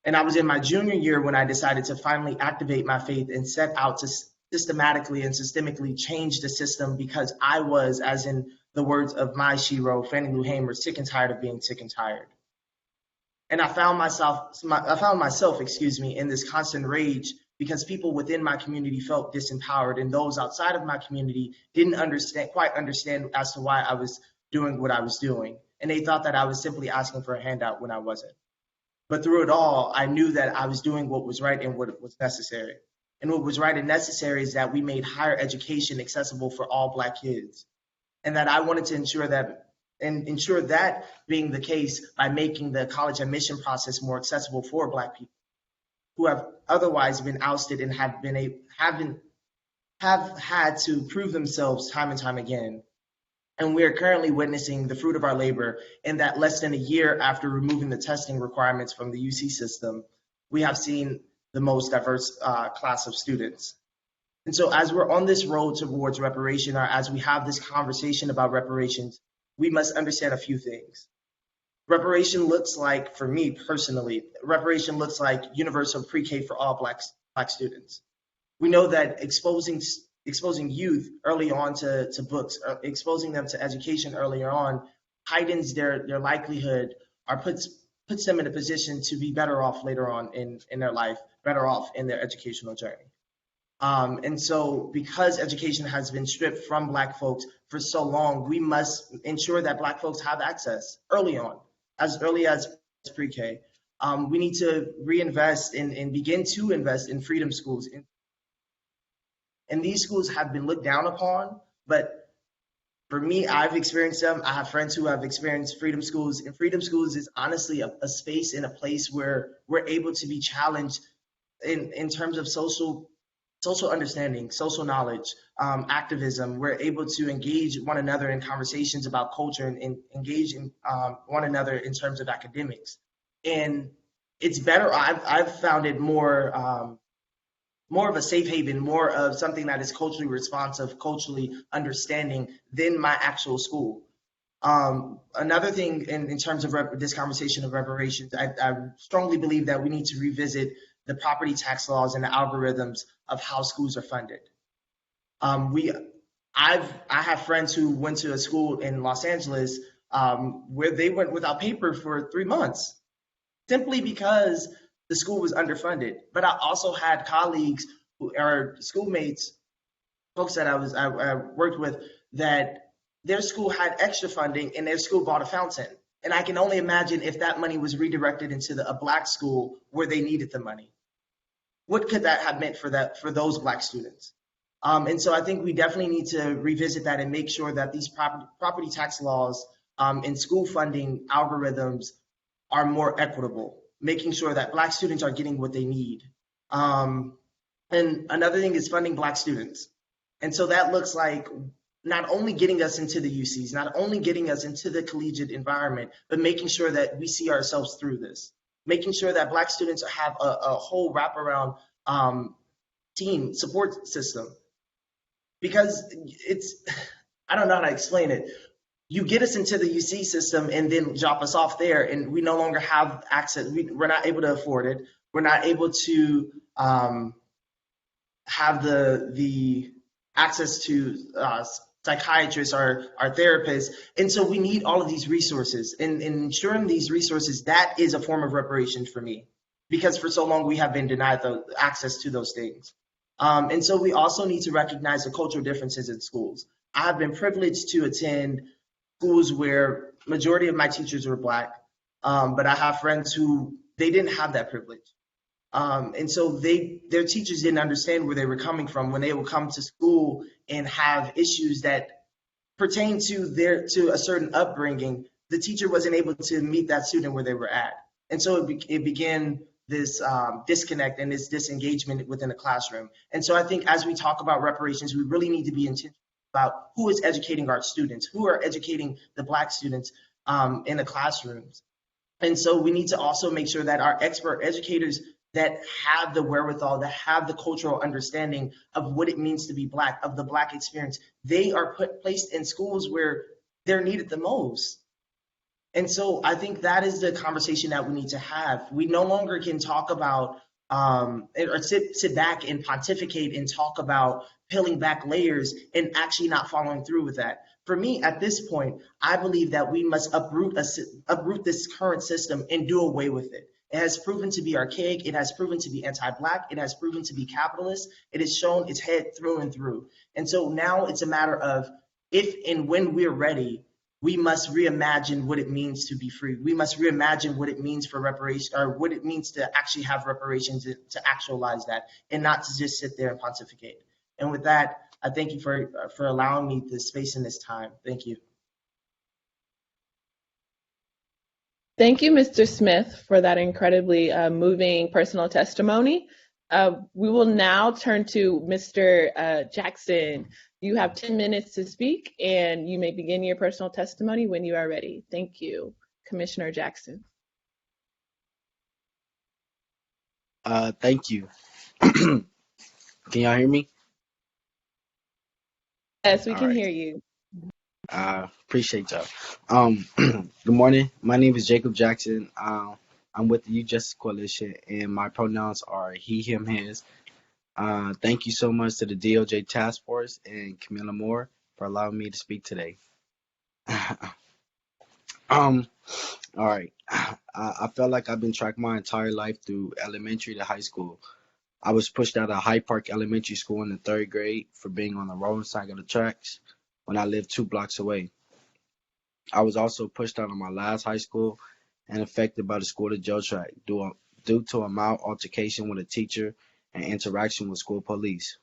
And I was in my junior year when I decided to finally activate my faith and set out to systematically and systemically change the system, because I was, as in the words of my shero, Fannie Lou Hamer, sick and tired of being sick and tired. And I found myself, in this constant rage because people within my community felt disempowered, and those outside of my community didn't quite understand as to why I was doing what I was doing. And they thought that I was simply asking for a handout when I wasn't. But through it all, I knew that I was doing what was right and what was necessary. And what was right and necessary is that we made higher education accessible for all Black kids. And that I wanted to ensure that being the case by making the college admission process more accessible for Black people who have otherwise been ousted and have had to prove themselves time and time again. And we are currently witnessing the fruit of our labor in that less than a year after removing the testing requirements from the UC system, we have seen the most diverse class of students. And so as we're on this road towards reparation, or as we have this conversation about reparations, we must understand a few things. Reparation looks like, for me personally, reparation looks like universal pre-K for all Black students. We know that exposing youth early on to books, exposing them to education earlier on, heightens their likelihood, or puts them in a position to be better off later on in their life, better off in their educational journey. And so because education has been stripped from Black folks for so long, we must ensure that Black folks have access early on, as early as pre-K. We need to reinvest and begin to invest in freedom schools. And these schools have been looked down upon, but for me, I've experienced them. I have friends who have experienced freedom schools, and freedom schools is honestly a space and a place where we're able to be challenged in terms of social understanding, social knowledge, activism. We're able to engage one another in conversations about culture and engage in one another in terms of academics. And it's better. I've found it more of a safe haven, more of something that is culturally responsive, culturally understanding than my actual school. Another thing in terms of this conversation of reparations, I strongly believe that we need to revisit the property tax laws and the algorithms of how schools are funded. I have friends who went to a school in Los Angeles where they went without paper for 3 months, simply because the school was underfunded. But I also had colleagues who are schoolmates, folks that I worked with, that their school had extra funding and their school bought a fountain. And I can only imagine if that money was redirected into a Black school where they needed the money. What could that have meant for those Black students? And so I think we definitely need to revisit that and make sure that these property tax laws and school funding algorithms are more equitable, making sure that Black students are getting what they need. And another thing is funding Black students. And so that looks like not only getting us into the UCs, not only getting us into the collegiate environment, but making sure that we see ourselves through this, making sure that Black students have a whole wraparound team support system. Because I don't know how to explain it. You get us into the UC system and then drop us off there, and we no longer have access. We're not able to afford it. We're not able to have the access to psychiatrists or therapists. And so we need all of these resources. And ensuring these resources, that is a form of reparation for me, because for so long we have been denied the access to those things. And so we also need to recognize the cultural differences in schools. I have been privileged to attend schools where majority of my teachers were Black, but I have friends who they didn't have that privilege. And so their teachers didn't understand where they were coming from when they would come to school and have issues that pertain to a certain upbringing. The teacher wasn't able to meet that student where they were at. And so it began this disconnect and this disengagement within the classroom. And so I think as we talk about reparations, we really need to be intentional about who is educating our students, who are educating the Black students in the classrooms. And so we need to also make sure that our expert educators that have the wherewithal, that have the cultural understanding of what it means to be Black, of the Black experience, they are placed in schools where they're needed the most. And so I think that is the conversation that we need to have. We no longer can talk about or sit back and pontificate and talk about peeling back layers and actually not following through with that. For me, at this point, I believe that we must uproot this current system and do away with it. It has proven to be archaic. It has proven to be anti-Black. It has proven to be capitalist. It has shown its head through and through. And so now it's a matter of if and when we're ready, we must reimagine what it means to be free. We must reimagine what it means for reparation, or what it means to actually have reparations, to actualize that, and not to just sit there and pontificate. And with that, I thank you for allowing me this space and this time. Thank you. Thank you, Mr. Smith, for that incredibly moving personal testimony. We will now turn to Mr. Jackson. You have 10 minutes to speak, and you may begin your personal testimony when you are ready. Thank you, Commissioner Jackson. Thank you. Can y'all hear me? Yes, we can hear you. Appreciate y'all. Good morning. My name is Jacob Jackson. I'm with the Youth Justice Coalition, and my pronouns are he, him, his. Thank you so much to the DOJ Task Force and Camilla Moore for allowing me to speak today. All right. I felt like I've been tracked my entire life through elementary to high school. I was pushed out of Hyde Park Elementary School in the 3rd grade for being on the wrong side of the tracks when I lived 2 blocks away. I was also pushed out of my last high school and affected by the school to jail track due to a mild altercation with a teacher and interaction with school police.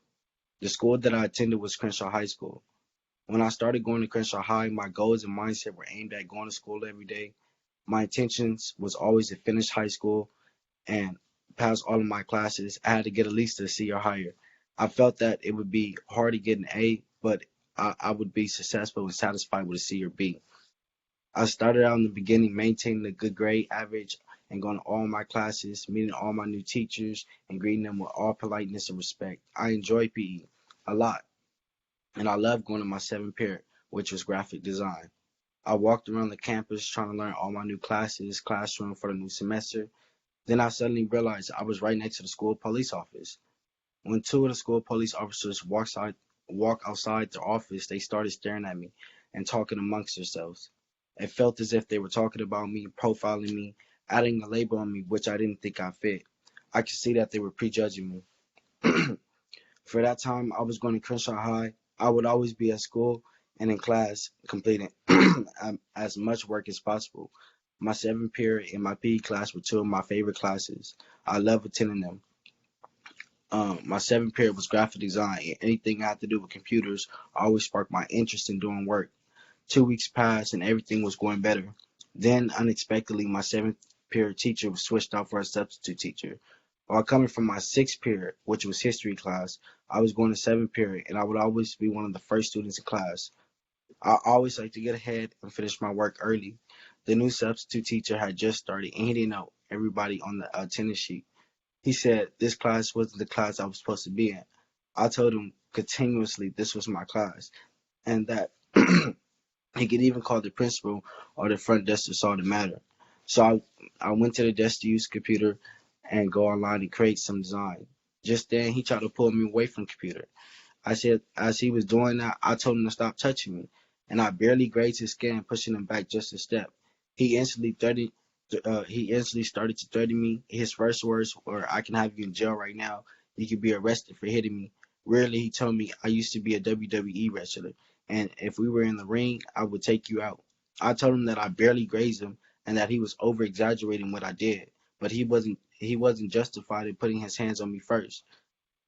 The school that I attended was Crenshaw High School. When I started going to Crenshaw High, my goals and mindset were aimed at going to school every day. My intentions was always to finish high school and pass all of my classes. I had to get at least a C or higher. I felt that it would be hard to get an A, but I would be successful and satisfied with a C or B. I started out in the beginning maintaining a good grade average and going to all my classes, meeting all my new teachers, and greeting them with all politeness and respect. I enjoy PE a lot, and I love going to my 7th period, which was graphic design. I walked around the campus trying to learn all my new classes, classroom for the new semester. Then I suddenly realized I was right next to the school police office. When 2 of the school police officers walk outside their office, they started staring at me and talking amongst themselves. It felt as if they were talking about me, profiling me, adding a label on me, which I didn't think I fit. I could see that they were prejudging me. For that time, I was going to Crenshaw High. I would always be at school and in class, completing as much work as possible. My 7th period and my PE class were 2 of my favorite classes. I love attending them. My 7th period was graphic design, and anything I had to do with computers always sparked my interest in doing work. 2 weeks passed and everything was going better. Then, unexpectedly, my 7th period teacher was switched out for a substitute teacher. While coming from my 6th period, which was history class, I was going to 7th period, and I would always be one of the first students in class. I always like to get ahead and finish my work early. The new substitute teacher had just started, and he didn't know everybody on the attendance sheet. He said this class wasn't the class I was supposed to be in. I told him continuously this was my class, and that he could even call the principal or the front desk to solve the matter. So I went to the desk to use computer and go online and create some design. Just then, he tried to pull me away from the computer. I said, as he was doing that, I told him to stop touching me, and I barely grazed his skin, pushing him back just a step. He instantly started to threaten me. His first words were, "I can have you in jail right now. You could be arrested for hitting me." Rarely, he told me I used to be a WWE wrestler, and if we were in the ring, I would take you out. I told him that I barely grazed him and that he was over exaggerating what I did, but he wasn't justified in putting his hands on me first.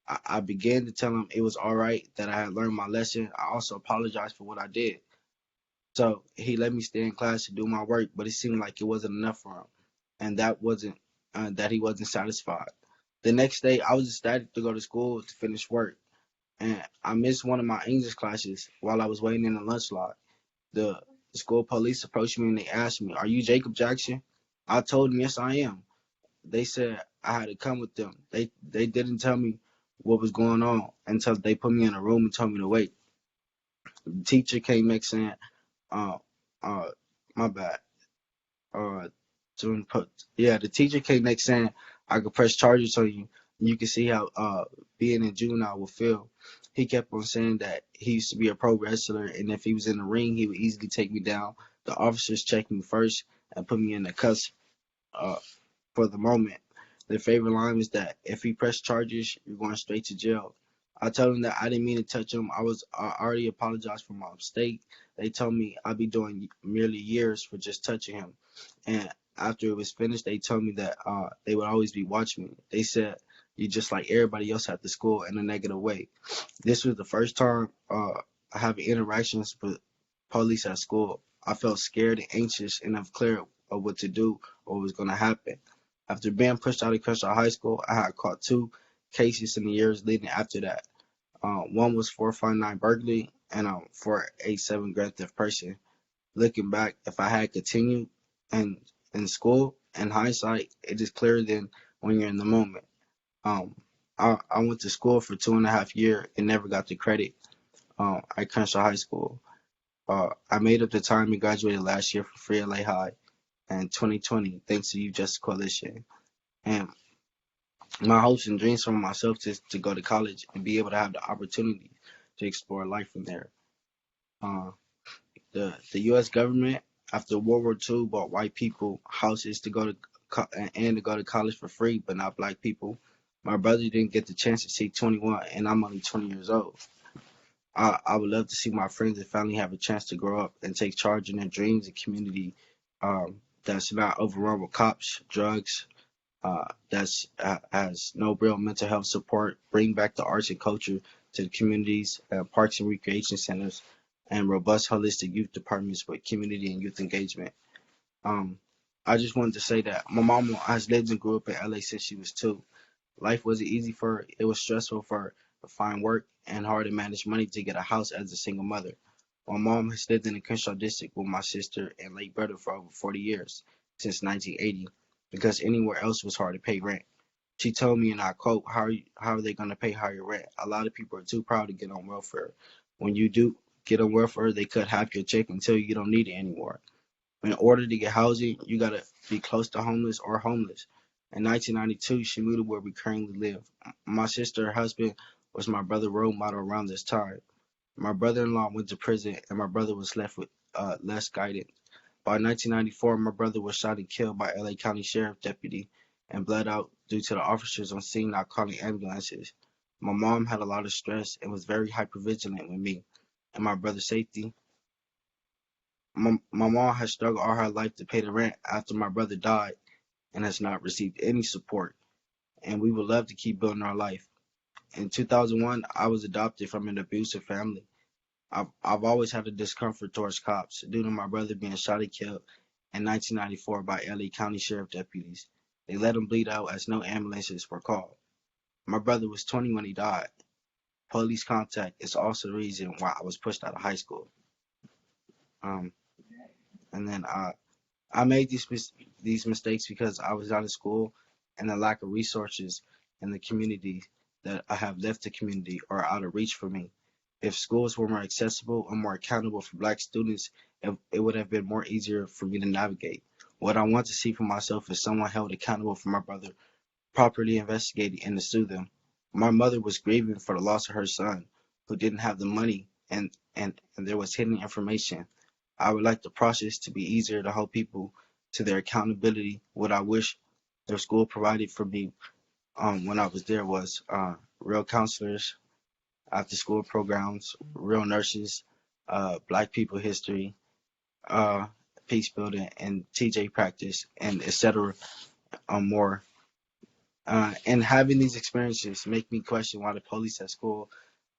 I began to tell him it was all right, that I had learned my lesson. I also apologized for what I did. So he let me stay in class to do my work, but it seemed like it wasn't enough for him, and that he wasn't satisfied. The next day, I was ecstatic to go to school to finish work, and I missed one of my English classes while I was waiting in the lunch line. The school police approached me and they asked me, "Are you Jacob Jackson?" I told them, "Yes, I am." They said I had to come with them. They didn't tell me what was going on until they put me in a room and told me to wait. The teacher came next saying, uh, my bad. The teacher came next saying I could press charges on you. You can see how being in juvenile will feel. He kept on saying that he used to be a pro wrestler, and if he was in the ring, he would easily take me down. The officers checked me first and put me in the cuffs for the moment. Their favorite line was that if he pressed charges, you're going straight to jail. I told him that I didn't mean to touch him. I already apologized for my mistake. They told me I'd be doing merely years for just touching him. And after it was finished, they told me that they would always be watching me. They said, "You're just like everybody else at the school," in a negative way. This was the first time I have interactions with police at school. I felt scared and anxious and unclear of what to do or what was going to happen. After being pushed out of Crenshaw High School, I had caught 2 cases in the years leading after that. One was 459 burglary and 487 grand theft person. Looking back, if I had continued in school, in hindsight, it is clearer than when you're in the moment. I went to school for 2.5 years and never got the credit at Crenshaw High School. I made up the time and graduated last year from Free LA High in 2020, thanks to Youth Justice Coalition. And my hopes and dreams for myself is to go to college and be able to have the opportunity to explore life from there. The U.S. government, after World War II, bought white people houses to go to college for free, but not black people. My brother didn't get the chance to see 21, and I'm only 20 years old. I would love to see my friends and family have a chance to grow up and take charge in their dreams and community that's not overrun with cops, drugs, has no real mental health support, bring back the arts and culture to the communities, parks and recreation centers, and robust holistic youth departments with community and youth engagement. I just wanted to say that my mom has lived and grew up in LA since she was 2. Life wasn't easy for her. It was stressful for her to find work and hard to manage money to get a house as a single mother. My mom has lived in the Crenshaw district with my sister and late brother for over 40 years, since 1980, because anywhere else was hard to pay rent. She told me, and I quote, how are they going to pay higher rent? A lot of people are too proud to get on welfare. When you do get on welfare, they cut half your check until you don't need it anymore. In order to get housing, you got to be close to homeless or homeless. In 1992, she moved to where we currently live. My sister, her husband, was my brother's role model around this time. My brother-in-law went to prison, and my brother was left with less guidance. By 1994, my brother was shot and killed by LA County Sheriff deputy and bled out due to the officers on scene not calling ambulances. My mom had a lot of stress and was very hypervigilant with me and my brother's safety. My mom has struggled all her life to pay the rent after my brother died and has not received any support, and we would love to keep building our life. In 2001, I was adopted from an abusive family. I've always had a discomfort towards cops due to my brother being shot and killed in 1994 by LA County Sheriff deputies. They let him bleed out as no ambulances were called. My brother was 20 when he died. Police contact is also the reason why I was pushed out of high school. And then I made these mistakes because I was out of school and the lack of resources in the community that I have left the community are out of reach for me. If schools were more accessible and more accountable for Black students, it would have been more easier for me to navigate. What I want to see for myself is someone held accountable for my brother, properly investigated and to sue them. My mother was grieving for the loss of her son, who didn't have the money, and there was hidden information. I would like the process to be easier to hold people to their accountability. What I wish their school provided for me when I was there was real counselors, after school programs, real nurses, Black people history, peace building, and TJ practice, and etc. More. And having these experiences make me question why the police at school,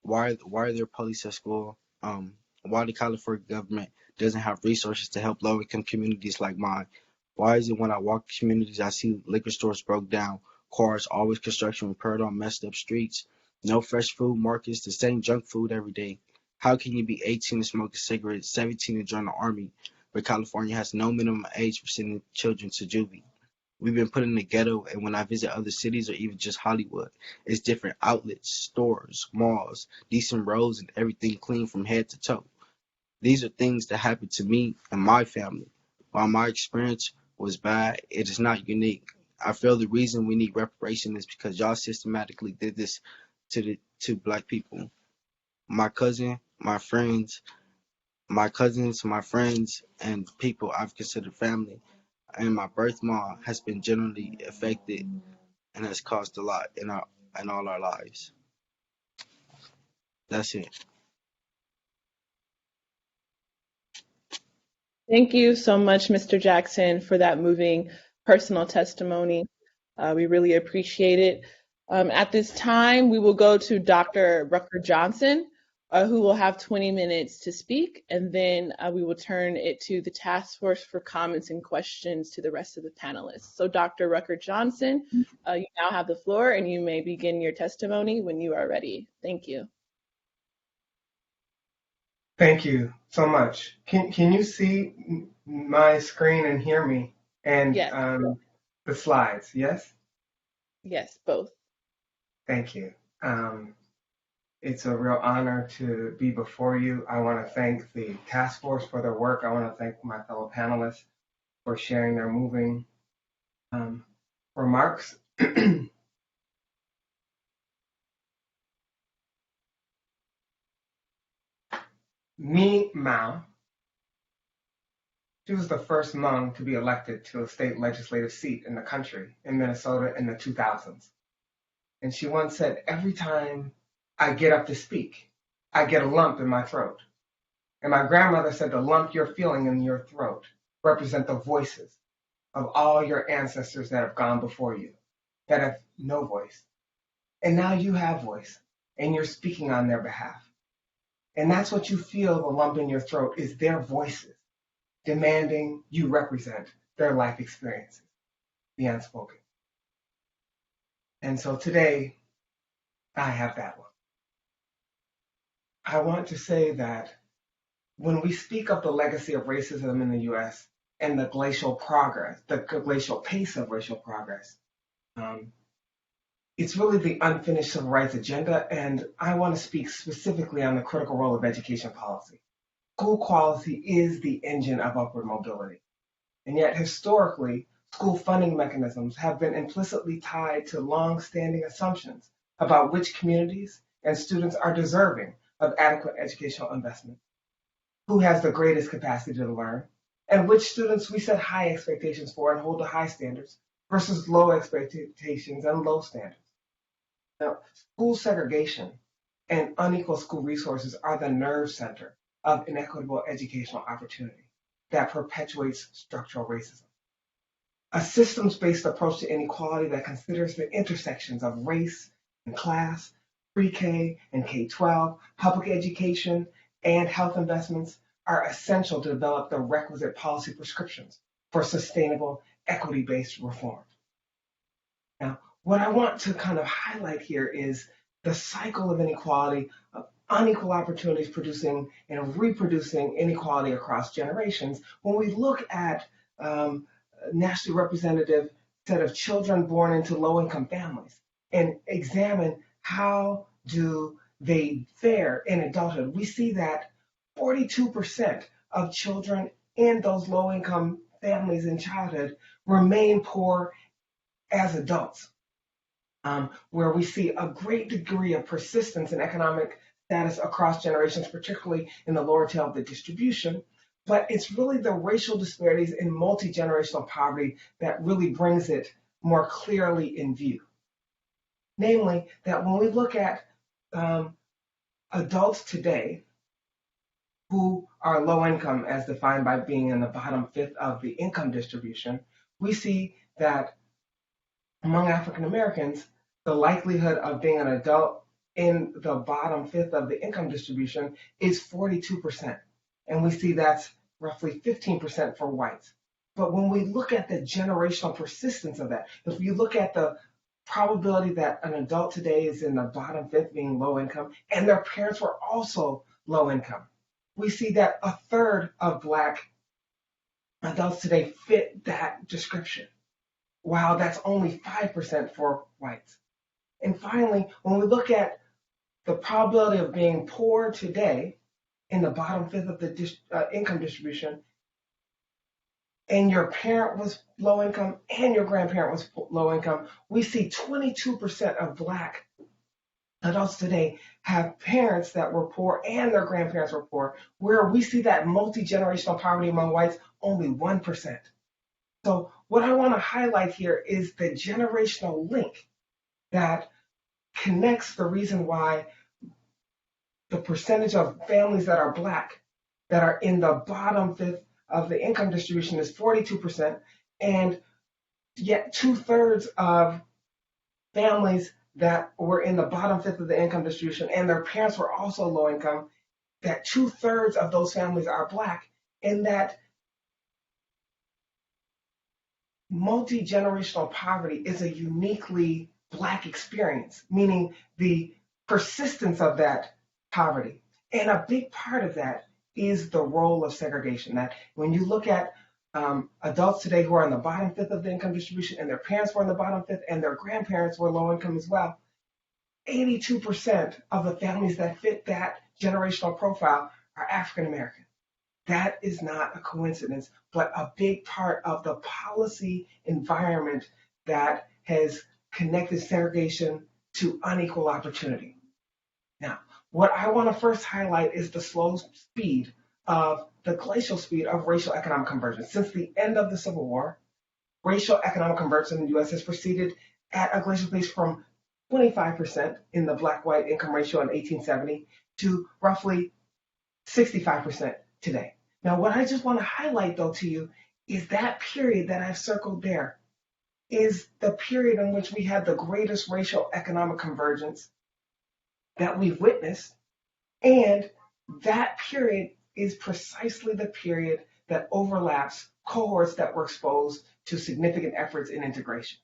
why are there police at school? Why the California government doesn't have resources to help low-income communities like mine? Why is it when I walk communities, I see liquor stores broke down, cars, always construction repaired on messed up streets, no fresh food markets, the same junk food every day? How can you be 18 and smoke a cigarette, 17 and join the army, but California has no minimum age for sending children to juvie? We've been put in the ghetto, and when I visit other cities or even just Hollywood, it's different outlets, stores, malls, decent roads, and everything clean from head to toe. These are things that happened to me and my family. While my experience was bad, it is not unique. I feel the reason we need reparation is because y'all systematically did this to Black people. My cousin, my friends, my cousins, my friends, and people I've considered family, and my birth mom has been generally affected and has caused a lot in all our lives. That's it. Thank you so much, Mr. Jackson, for that moving personal testimony. We really appreciate it. At this time, we will go to Dr. Rucker Johnson, who will have 20 minutes to speak, and then we will turn it to the task force for comments and questions to the rest of the panelists. So Dr. Rucker Johnson, you now have the floor, and you may begin your testimony when you are ready. Thank you. Thank you so much. Can you see my screen and hear me? And yes. The slides, yes? Yes, both. Thank you. It's a real honor to be before you. I want to thank the task force for their work. I want to thank my fellow panelists for sharing their moving remarks. Mi Mao, she was the first Hmong to be elected to a state legislative seat in the country in Minnesota in the 2000s. And she once said, every time I get up to speak, I get a lump in my throat. And my grandmother said the lump you're feeling in your throat represent the voices of all your ancestors that have gone before you, that have no voice. And now you have voice, and you're speaking on their behalf. And that's what you feel, the lump in your throat, is their voices demanding you represent their life experiences, the unspoken. And so today, I have that one. I want to say that when we speak of the legacy of racism in the U.S. and the glacial progress, the glacial pace of racial progress, it's really the unfinished civil rights agenda, and I want to speak specifically on the critical role of education policy. School quality is the engine of upward mobility, and yet historically, school funding mechanisms have been implicitly tied to long-standing assumptions about which communities and students are deserving of adequate educational investment, who has the greatest capacity to learn, and which students we set high expectations for and hold to high standards versus low expectations and low standards. Now, school segregation and unequal school resources are the nerve center of inequitable educational opportunity that perpetuates structural racism. A systems-based approach to inequality that considers the intersections of race and class, pre-K and K-12, public education, and health investments are essential to develop the requisite policy prescriptions for sustainable, equity-based reform. Now, what I want to kind of highlight here is the cycle of inequality, of unequal opportunities producing and reproducing inequality across generations. When we look at nationally representative set of children born into low-income families and examine how do they fare in adulthood, we see that 42% of children in those low-income families in childhood remain poor as adults, where we see a great degree of persistence in economic status across generations, particularly in the lower tail of the distribution. But it's really the racial disparities in multi-generational poverty that really brings it more clearly in view. Namely, that when we look at adults today who are low income as defined by being in the bottom fifth of the income distribution, we see that among African Americans, the likelihood of being an adult in the bottom fifth of the income distribution is 42%. And we see that's roughly 15% for whites. But when we look at the generational persistence of that, if you look at the probability that an adult today is in the bottom fifth being low income, and their parents were also low income, we see that a third of Black adults today fit that description, while that's only 5% for whites. And finally, when we look at the probability of being poor today in the bottom fifth of the income distribution, and your parent was low income and your grandparent was low income, we see 22% of Black adults today have parents that were poor and their grandparents were poor, where we see that multi-generational poverty among whites only 1%. So what I want to highlight here is the generational link that connects the reason why the percentage of families that are Black that are in the bottom fifth of the income distribution is 42%, and yet 2/3 of families that were in the bottom fifth of the income distribution and their parents were also low income, that 2/3 of those families are Black, and that multi-generational poverty is a uniquely Black experience, meaning the persistence of that poverty. And a big part of that is the role of segregation. That when you look at adults today who are in the bottom fifth of the income distribution and their parents were in the bottom fifth and their grandparents were low income as well, 82% of the families that fit that generational profile are African American. That is not a coincidence, but a big part of the policy environment that has connected segregation to unequal opportunity. Now, what I want to first highlight is the slow speed of the glacial speed of racial economic convergence. Since the end of the Civil War, racial economic convergence in the U.S. has proceeded at a glacial pace from 25% in the black-white income ratio in 1870 to roughly 65% today. Now, what I just want to highlight, though, to you is that period that I've circled there is the period in which we had the greatest racial economic convergence that we've witnessed. And that period is precisely the period that overlaps cohorts that were exposed to significant efforts in integration.